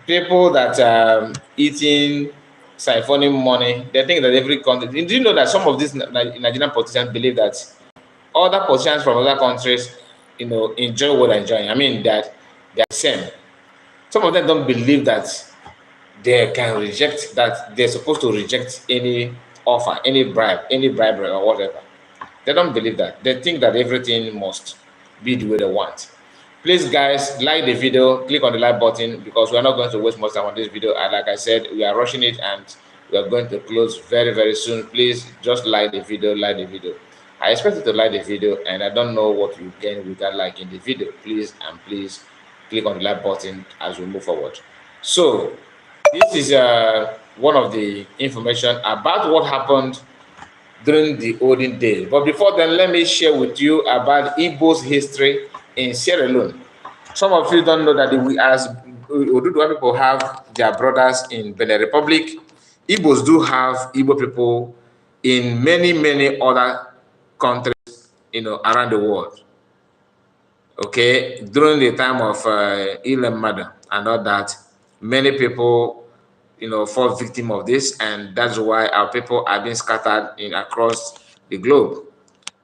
people that are eating siphoning money, they think that every country. Did you know that some of these Nigerian politicians believe that other politicians from other countries, enjoy what they're enjoying? I mean that they're the same. Some of them don't believe that they can reject, that they're supposed to reject any offer, any bribery or whatever. They don't believe that. They think that everything must be the way they want. Please, guys, like the video, click on the like button, because we are not going to waste much time on this video. And like I said, we are rushing it and we are going to close very, very soon. Please just like the video, I expect you to like the video, and I don't know what you gain with that like in the video. Please click on the like button as we move forward. So this is one of the information about what happened during the olden days. But before then, let me share with you about Igbo's history in Sierra Leone. Some of you don't know that we, as Oduduwa people, have their brothers in Benin Republic. Igbos do have Igbo people in many, many other countries, around the world. Okay, during the time of Ilem Mother and all that, many people fall victim of this, and that's why our people are being scattered across the globe.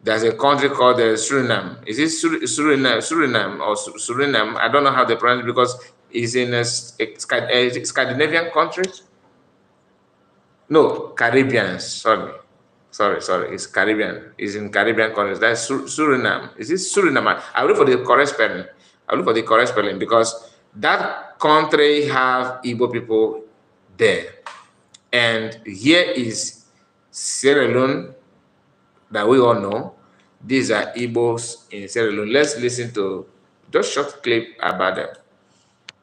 There's a country called Suriname. Is it Suriname or Suriname? I don't know how they pronounce it, because it's in a Scandinavian country. No, Caribbean. Sorry. It's Caribbean. It's in Caribbean countries. That's Suriname. Is it Suriname? I'll look for the correct spelling. Because that country have Igbo people there. And here is Sierra Leone that we all know. These are Igbos in Sierra Leone. Let's listen to just a short clip about them.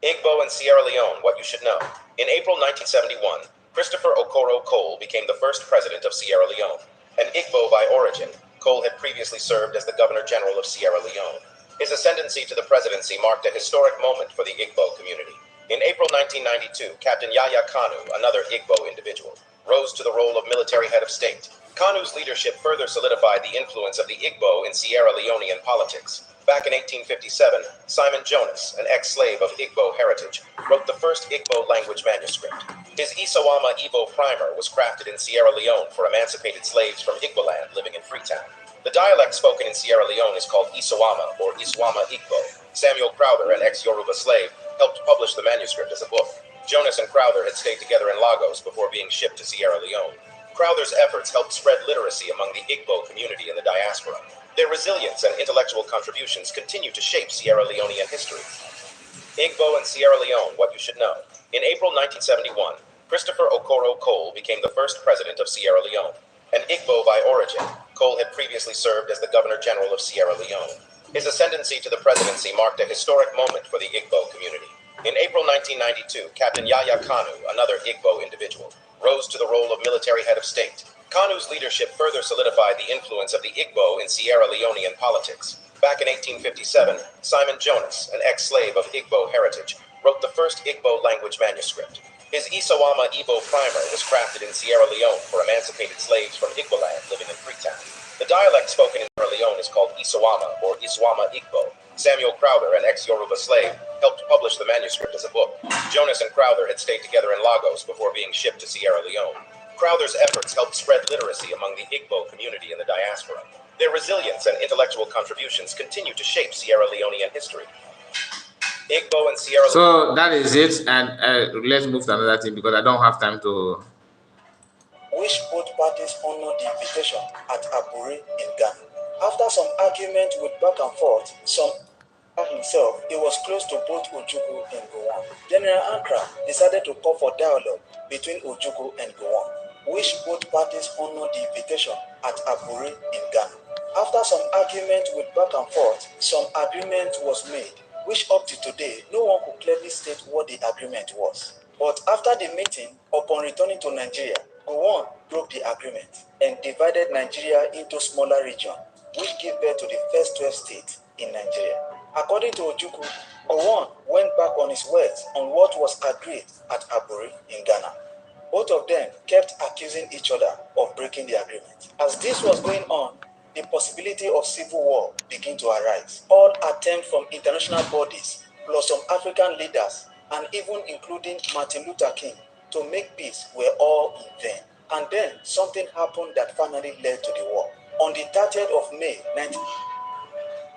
Igbo and Sierra Leone, what you should know. In April 1971, Christopher Okoro Cole became the first president of Sierra Leone. An Igbo by origin, Cole had previously served as the Governor General of Sierra Leone. His ascendancy to the presidency marked a historic moment for the Igbo community. In April 1992, Captain Yaya Kanu, another Igbo individual, rose to the role of military head of state. Kanu's leadership further solidified the influence of the Igbo in Sierra Leonean politics. Back in 1857, Simon Jonas, an ex-slave of Igbo heritage, wrote the first Igbo language manuscript. His Isawama Igbo primer was crafted in Sierra Leone for emancipated slaves from Igboland living in Freetown. The dialect spoken in Sierra Leone is called Isawama or Iswama Igbo. Samuel Crowther, an ex-Yoruba slave, helped publish the manuscript as a book. Jonas and Crowther had stayed together in Lagos before being shipped to Sierra Leone. Crowther's efforts helped spread literacy among the Igbo community in the diaspora. Their resilience and intellectual contributions continue to shape Sierra Leonean history. Igbo and Sierra Leone, what you should know. In April 1971, Christopher Okoro Cole became the first president of Sierra Leone. An Igbo by origin, Cole had previously served as the Governor General of Sierra Leone. His ascendancy to the presidency marked a historic moment for the Igbo community. In April 1992, Captain Yahya Kanu, another Igbo individual, rose to the role of military head of state. Kanu's leadership further solidified the influence of the Igbo in Sierra Leonean politics. Back in 1857, Simon Jonas, an ex-slave of Igbo heritage, wrote the first Igbo language manuscript. His Isawama Igbo primer was crafted in Sierra Leone for emancipated slaves from Igboland living in Freetown. The dialect spoken in Sierra Leone is called Isawama or Iswama Igbo. Samuel Crowther, an ex-Yoruba slave, helped publish the manuscript as a book. Jonas and Crowther had stayed together in Lagos before being shipped to Sierra Leone. Crowther's efforts helped spread literacy among the Igbo community in the diaspora. Their resilience and intellectual contributions continue to shape Sierra Leonean history. Igbo and Sierra Leone. So that is it, and let's move to another thing because I don't have time to. Which both parties honored the invitation at Abure in Ghana. After some argument with back and forth, himself, he was close to both Ojukwu and Gowon. General Ankara decided to call for dialogue between Ojukwu and Gowon, which both parties honored the invitation at Abure in Ghana. After some argument with back and forth, some agreement was made, which up to today, no one could clearly state what the agreement was. But after the meeting, upon returning to Nigeria, Gowon broke the agreement and divided Nigeria into smaller regions, which gave birth to the first 12 states in Nigeria. According to Ojukwu, Gowon went back on his words on what was agreed at Abure in Ghana. Both of them kept accusing each other of breaking the agreement. As this was going on, the possibility of civil war began to arise. All attempts from international bodies, plus some African leaders, and even including Martin Luther King, to make peace were all in vain. And then something happened that finally led to the war. On the 30th of May,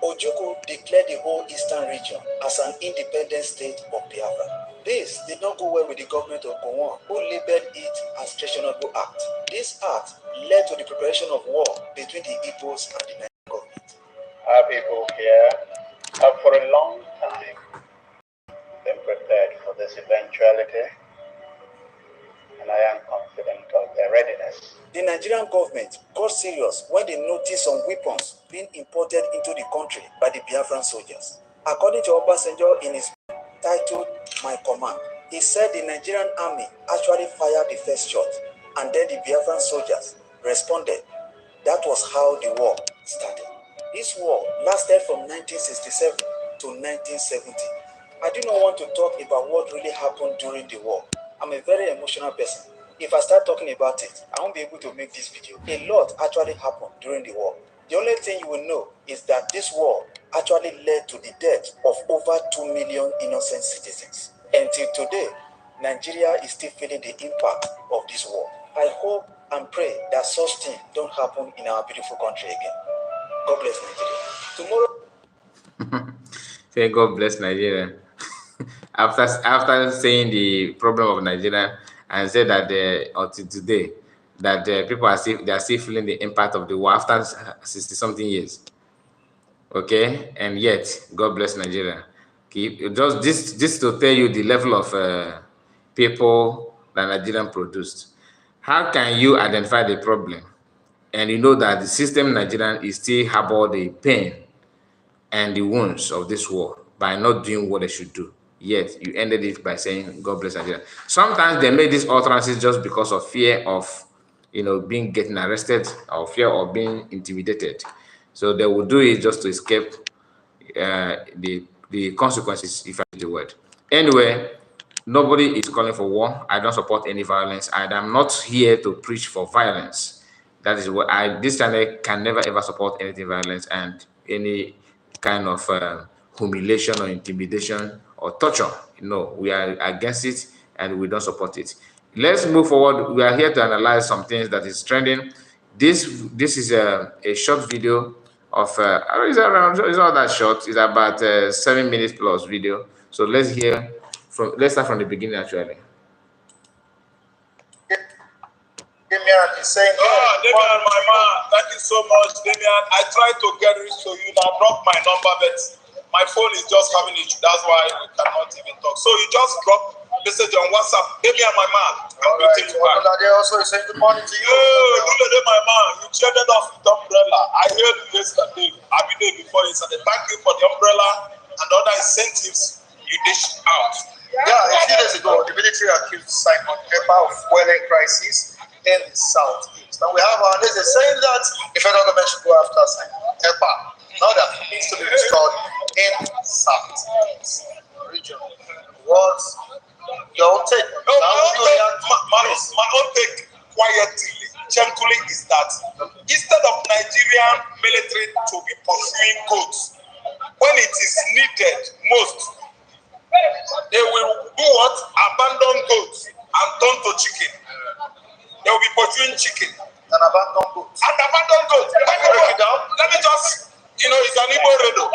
Ojukwu declared the whole eastern region as an independent state of Biafra. This did not go well with the government of Gowon, who labeled it as treasonable act. This act led to the preparation of war between the Igbos and the Nigerian government. Our people here have for a long time been prepared for this eventuality, and I am confident of their readiness. The Nigerian government got serious when they noticed some weapons being imported into the country by the Biafran soldiers. According to Obasanjo in his titled My Command, he said the Nigerian army actually fired the first shot, and then the Biafran soldiers responded. That was how the war started. This war lasted from 1967 to 1970. I do not want to talk about what really happened during the war. I'm a very emotional person. If I start talking about it, I won't be able to make this video. A lot actually happened during the war. The only thing you will know is that this war actually led to the death of over 2 million innocent citizens. Until today, Nigeria is still feeling the impact of this war. I hope and pray that such things don't happen in our beautiful country again. God bless Nigeria. Tomorrow. Say God bless Nigeria. after saying the problem of Nigeria and said that until today that people are still feeling the impact of the war after 60-something years. Okay, and yet God bless Nigeria. Just this to tell you the level of people that Nigerian produced. How can you identify the problem and you know that the system in Nigeria is still harbor the pain and the wounds of this war by not doing what they should do? Yet you ended it by saying God bless Nigeria. Sometimes they made these utterances just because of fear of getting arrested or fear of being intimidated. So they will do it just to escape the consequences, if I use the word. Anyway, Nobody is calling for war. I don't support any violence. And I'm not here to preach for violence. That is what this channel can never ever support anything violence and any kind of humiliation or intimidation or torture. No, we are against it and we don't support it. Let's move forward. We are here to analyze some things that is trending. This is a short video of it's not that short. It's about 7 minutes plus video. So let's start from the beginning actually. Damian is saying, Damian, my man, thank you so much, Damian. I tried to get reach to you, now drop my number, but my phone is just having issue. That's why we cannot even talk. So you just drop message on WhatsApp. Damian, my man, I'm greeting you back. Also saying good morning to you. Hey, my man, you traded off with umbrella. I heard you yesterday, happy day before yesterday. Thank you for the umbrella and other incentives you dished out. Yeah, a few days ago, the military accused Simon Ekpa of fueling crisis in the southeast. Now we have our leaders saying that the federal government should go after Simon Ekpa. Now that needs to be restored in southeast region. What's your own take? No, my own take quietly, gently is that instead of Nigerian military to be pursuing goods, when it is needed most, they will do what? Abandon goats and turn to chicken. They will be pursuing chicken and abandon goats. And abandon goats. Let me just, it's an Igbo riddle.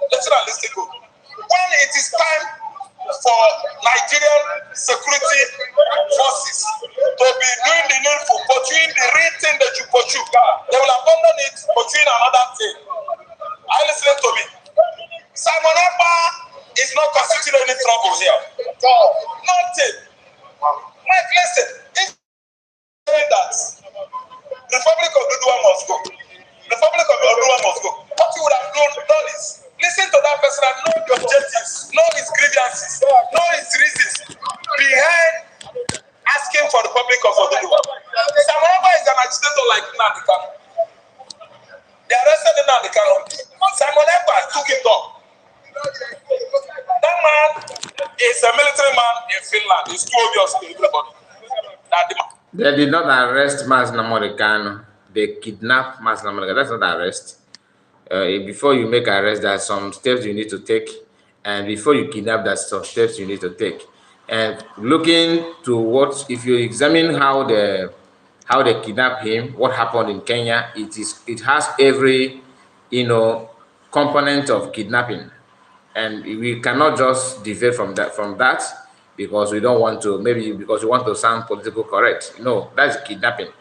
Listen good. When it is time for Nigerian security forces to be doing the needful, pursuing the real thing that you pursue, they will abandon it, pursuing another thing. Are you listening to me? Simon Ekpa is not constituting any trouble here. Nothing. Mike, listen. It's saying that Republic of Odua must go. Republic of Odua must go. What you would have done is listen to that person and know the objectives, know his grievances, know his reasons behind asking for the Republic of Odua. Simon Ekpa is an agitator like Nnamdi Kanu. They arrested Nnamdi Kanu. Simon Ekpa took him down. That man is a military man in Finland. It's too obvious to everybody. They did not arrest Mas Nnamdi Kanu. They kidnapped Mas Nnamdi Kanu. That's not arrest. Before you make arrest, there are some steps you need to take. And before you kidnap, there's some steps you need to take. And looking to if you examine how they kidnapped him, what happened in Kenya, it has every, component of kidnapping. And we cannot just deviate from that because we don't want to, maybe because we want to sound politically correct. No, that's kidnapping.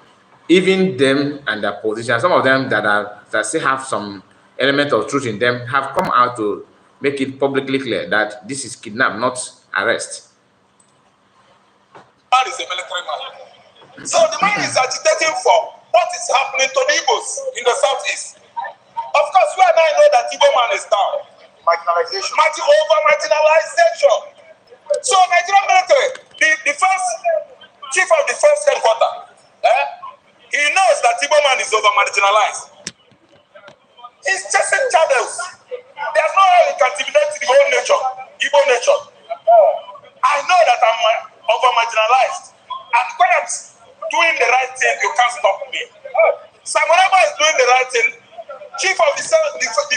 Even them and their position, some of them that still have some element of truth in them have come out to make it publicly clear that this is kidnap, not arrest. Man is a military man. So the man is agitating for what is happening to the Igbos in the southeast. Of course, we and I know that Igbo man is down. Marginalization. Marginalization. So Nigerian military, the first chief of the first headquarters, he knows that Igbo man is over marginalized. He's chasing channels. There's no way he can intimidate the whole nation, Igbo nation. I know that I'm over marginalized. And when I'm doing the right thing, you can't stop me. Simon Ekpa is doing the right thing. Chief of the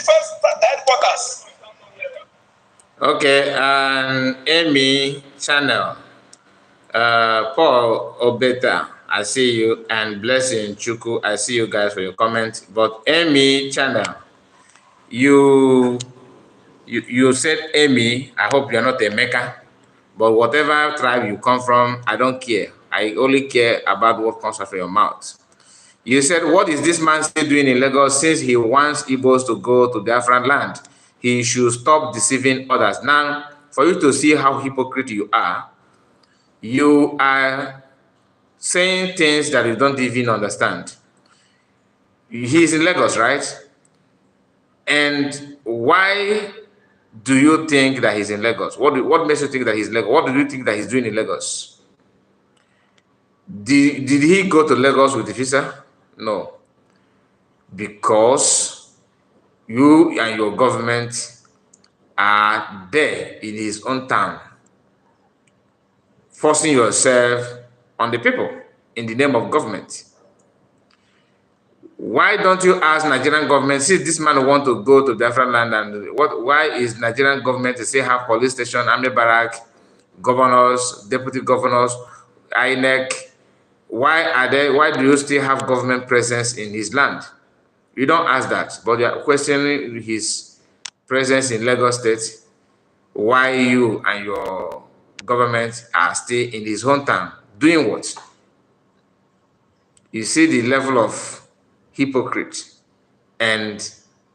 first headquarters. Okay, and Amy Channel, Paul Obeta, I see you, and Blessing Chuku, I see you guys for your comment. But Amy Channel, you said Amy, I hope you're not a Mecca, but whatever tribe you come from, I don't care. I only care about what comes out of your mouth. You said, what is this man still doing in Lagos since he wants Igbos to go to Biafran land? He should stop deceiving others. Now, for you to see how hypocrite you are saying things that you don't even understand. He's in Lagos, right? And why do you think that he's in Lagos? What makes you think that he's in Lagos? What do you think that he's doing in Lagos? Did he go to Lagos with the visa? No. Because you and your government are there in his own town. forcing yourself on the people in the name of government. Why don't you ask Nigerian government, see this man want to go to Biafra land, and why is Nigerian government to still have police station, army barrack, governors, deputy governors, INEC? Why do you still have government presence in his land? You don't ask that, but you are questioning his presence in Lagos State. Why you and your government are still in his hometown doing what? You see the level of hypocrite and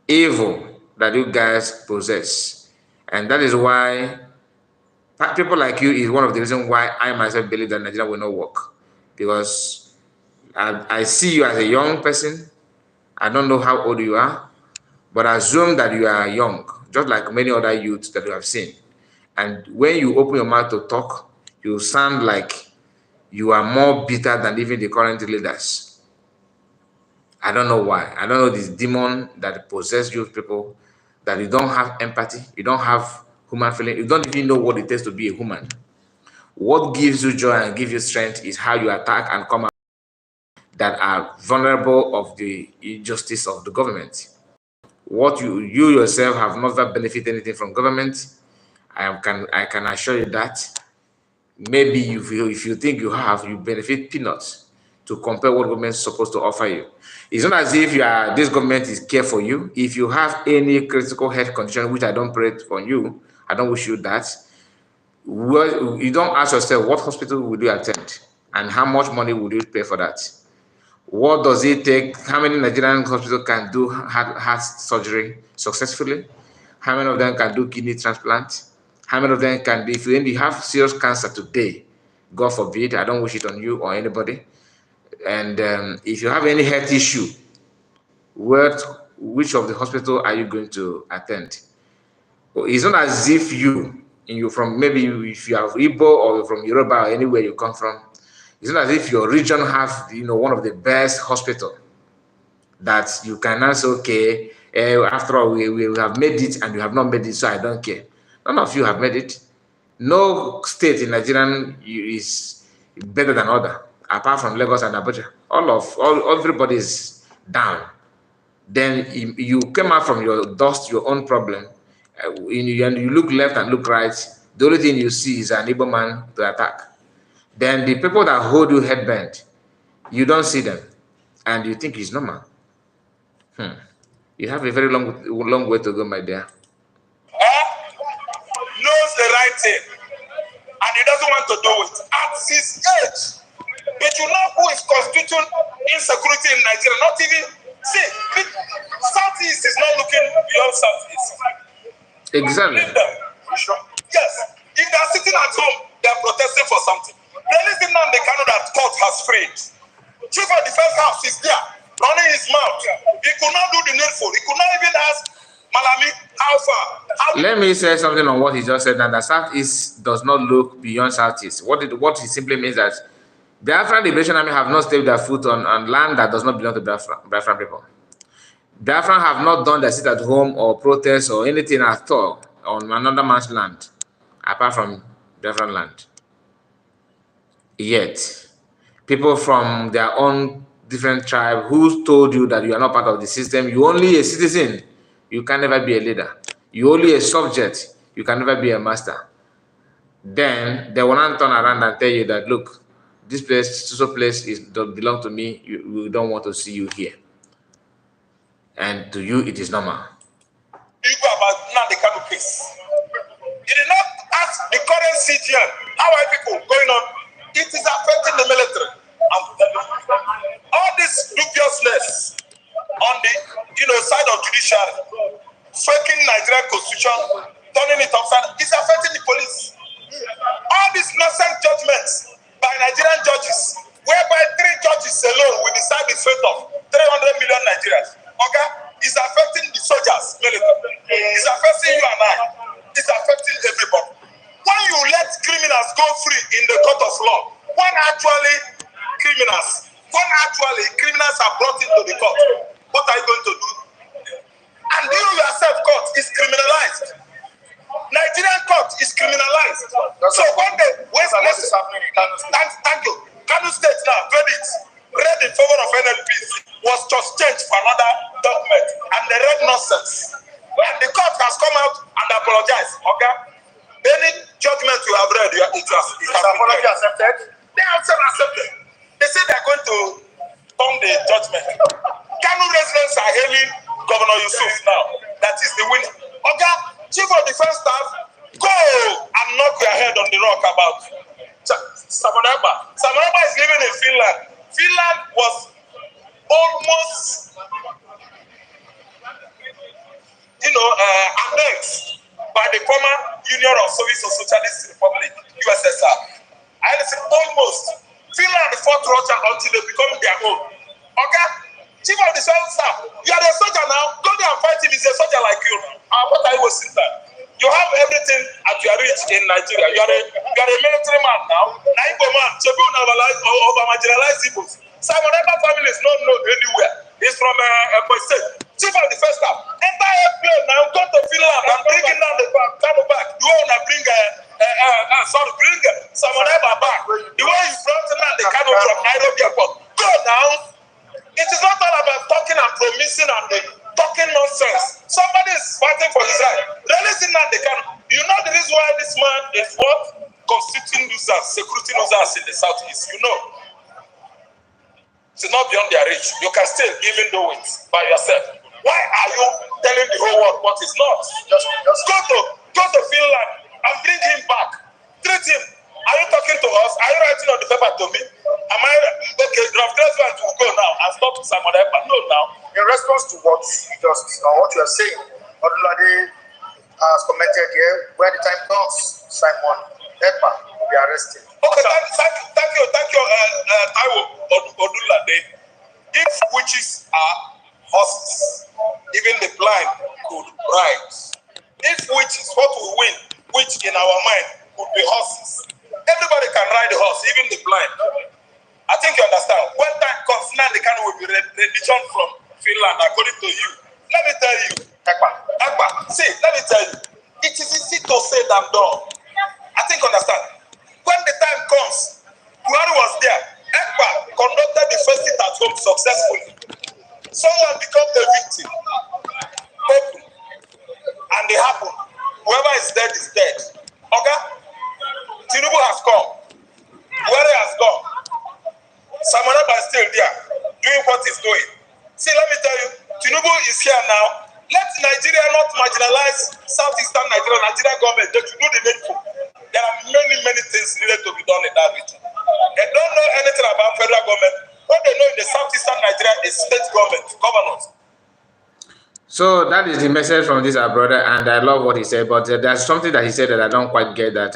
evil that you guys possess, and that is why people like you is one of the reasons why I myself believe that Nigeria will not work, because I see you as a young person. I don't know how old you are, but I assume that you are young, just like many other youths that you have seen. And when you open your mouth to talk, you sound like you are more bitter than even the current leaders. I don't know why. I don't know this demon that possesses you people, that you don't have empathy, you don't have human feeling, you don't even know what it takes to be a human. What gives you joy and gives you strength is how you attack and come out that are vulnerable of the injustice of the government. What you yourself have never benefited anything from government. I can assure you that. Maybe if you think you have, you benefit peanuts to compare what government is supposed to offer you. It's not as if this government is care for you. If you have any critical health condition, which I don't pray for you, I don't wish you that. Well, you don't ask yourself what hospital would you attend and how much money would you pay for that. What does it take? How many Nigerian hospitals can do heart surgery successfully? How many of them can do kidney transplant? How many of them can do, if you have serious cancer today, God forbid, I don't wish it on you or anybody. And if you have any health issue, which of the hospital are you going to attend? It's not as if you from, maybe if you are Igbo or from Yoruba or anywhere you come from, it's not as if your region have one of the best hospital that you can answer, okay, after all, we have made it and you have not made it, so I don't care. None of you have made it. No state in Nigeria is better than other, apart from Lagos and Abuja. Everybody is down. Then you came out from your dust, your own problem, and you look left and look right. The only thing you see is an Igbo man to attack. Then the people that hold you headband, you don't see them, and you think it's normal. You have a very long way to go, my dear. Knows the right thing, and he doesn't want to do it at his age. But you know who is constituting insecurity in Nigeria? Not even, see, Southeast is not looking beyond Southeast. Exactly. Leave them. Sure. Yes. If they are sitting at home, they are protesting for something. Then listen now, they cannot that court has freed. Chief of Defense House is there, running his mouth. He could not do the needful. He could not even ask Malami how far. Let me say something on what he just said, that the Southeast does not look beyond Southeast. What he simply means that Biafran Liberation Army have not stepped their foot on land that does not belong to Biafran people. Biafran have not done their sit at home or protest or anything at all on another man's land, apart from Biafran land. Yet, people from their own different tribe who told you that you are not part of the system, you only a citizen, you can never be a leader. You only a subject, you can never be a master. Then they will not turn around and tell you that, look, this place, so place does belong to me, we don't want to see you here. And to you, it is normal. You go about now the kind of case. You did not ask the current CGM, how are people going on? It is affecting the military. All this dubiousness on the side of judiciary, faking Nigerian constitution, turning it upside, is affecting the police. All these nonsense judgments by Nigerian judges, whereby 3 judges alone will decide the fate of 300 million Nigerians. Okay? It's affecting the soldiers, military. It's affecting you and I. It's affecting everybody. When you let criminals go free in the court of law, when actually criminals are brought into the court, what are you going to do? And you yourself, court is criminalized. Nigerian court is criminalized. So when analyze what is happening in Kano State. Thank you. Kano State now, verdict read in favor of NLPC was just changed for another document, and they read nonsense. And the court has come out and apologized. Okay? Any judgment you have read, it has apology accepted. They have accepted. They say they are going to turn the judgment. Kano residents are hailing Governor Yusuf now. That is the winner. Okay? Chief of Defense Staff, go and knock your head on the rock about Samonaba. Samonaba is living in Finland. Finland was almost, annexed by the former Union of Soviet Socialist Republic, USSR. I said almost. Finland fought Russia until they become their own. Okay? Chief of the Staff, you are a soldier now. Go there and fight him. He's a soldier like you. What are you wasting time? You have everything at your reach in Nigeria. You are a military man now. Igbo man, Chebu over marginalized Igbos. Simon Eber family is not known anywhere. He's from Igbo State. Chief of the First Staff, enter a plane now, go to Finland and bring him down the Kano back. You want to bring bring Simon Eber back. The way you brought the Kano from Nairobi airport. Go now. It is not all about talking and promising and talking nonsense. Somebody is fighting for his right. Release him now the Kano. You know the reason why this man is what? Constituting losers, security losers in the southeast. You know. It's not beyond their reach. You can still even do it by yourself. Why are you telling the whole world what is not? Just go to Finland and bring him back. Treat him. Are you talking to us? Are you writing on the paper to me? Am I okay? Draft president will go now and stop Simon Eber. No, now. In response to what you are saying, Odulade has commented here, where the time comes, Simon Eber will be arrested. Okay, thank you, Taiwo Odulade. If witches are horses, even the blind could ride. If witches, what will win, which in our mind would be horses. Everybody can ride a horse, even the blind. I think you understand. When time comes, now the Kano will be rendition from Finland, according to you. Let me tell you, Ekpa, see, let me tell you, it is easy to say than done. I think you understand. When the time comes, Buhari was there. Ekpa conducted the first hit at home successfully. Someone becomes the victim. Open. And they happen. Whoever is dead is dead. Okay? Tinubu has come. Buhari has gone. Simon Eber is still there, doing what he's doing. See, let me tell you, Tinubu is here now. Let Nigeria not marginalize southeastern Nigeria. Nigeria government, they should do the needful. There are many things needed to be done in that region. They don't know anything about federal government. What they know in the southeastern Nigeria is state government, governors. So that is the message from this our brother, and I love what he said. But there's something that he said that I don't quite get, that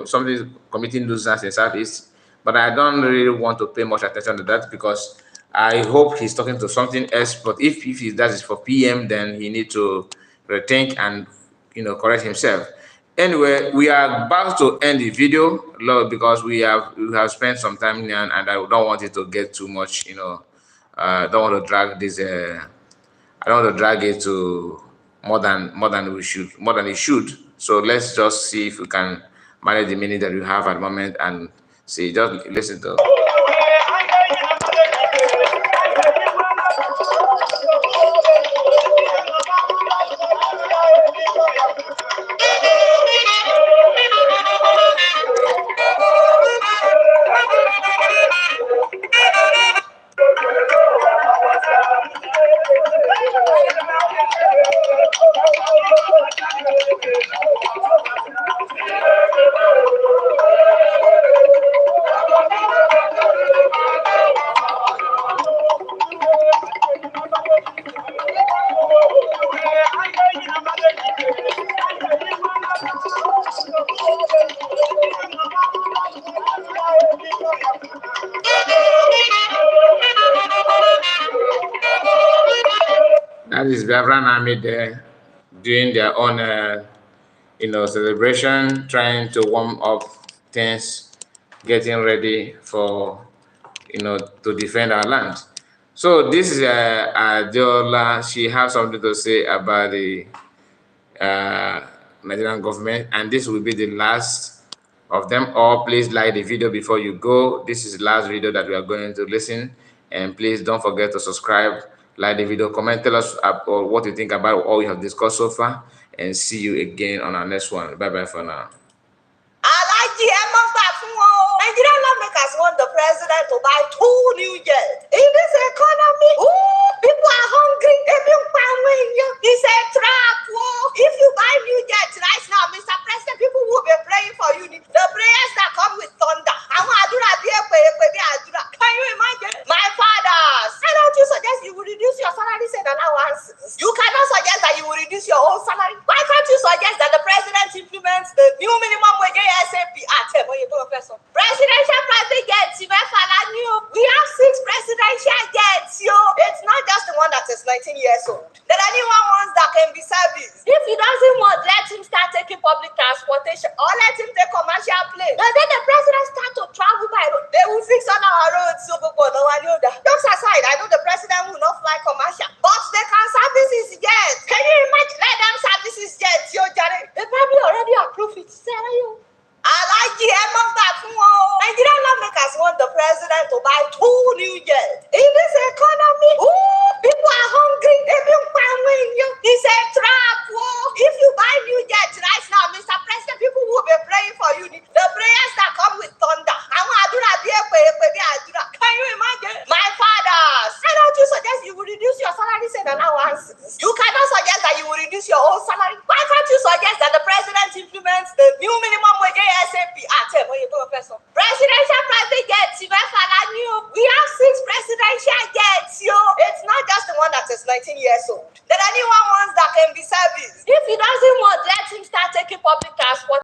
somebody's committing nuisance in Southeast. But I don't really want to pay much attention to that, because I hope he's talking to something else. But if that is for PM, then he needs to rethink and correct himself. Anyway, we are about to end the video, because we have spent some time here, and I don't want it to get too much. I don't want to drag this. I don't want to drag it to more than it should. So let's just see if we can manage the minute that we have at the moment and see. Just listen to. That is Biafran Army there doing their own, celebration, trying to warm up things, getting ready for, to defend our land. So this is Adiola. She has something to say about the Nigerian government, and this will be the last Of them all, please like the video before you go. This is the last video that we are going to listen. And please don't forget to subscribe, like the video, comment, tell us what you think about all we have discussed so far. And see you again on our next one. Bye-bye for now. Nigerian lawmakers want the president to buy 2 new jets. In this economy, people are hungry. It's a trap. If you buy new jets right now, Mr. President, people will be praying for you. The prayers that come with thunder. Can you imagine? My fathers, why don't you suggest you will reduce your salaries and allowances? You cannot suggest that you will reduce your own salary. Why can't you suggest that the president implements the new minimum wage ASAP? Presidential private jets, we have 6 presidential jets, yo. It's not just the one that is 19 years old. There are new ones that can be serviced. If he doesn't want, let him start taking public transportation or let him take commercial plane. And then the president start to travel by road. They will fix on our roads. So, jokes aside, I know the president will not fly commercial.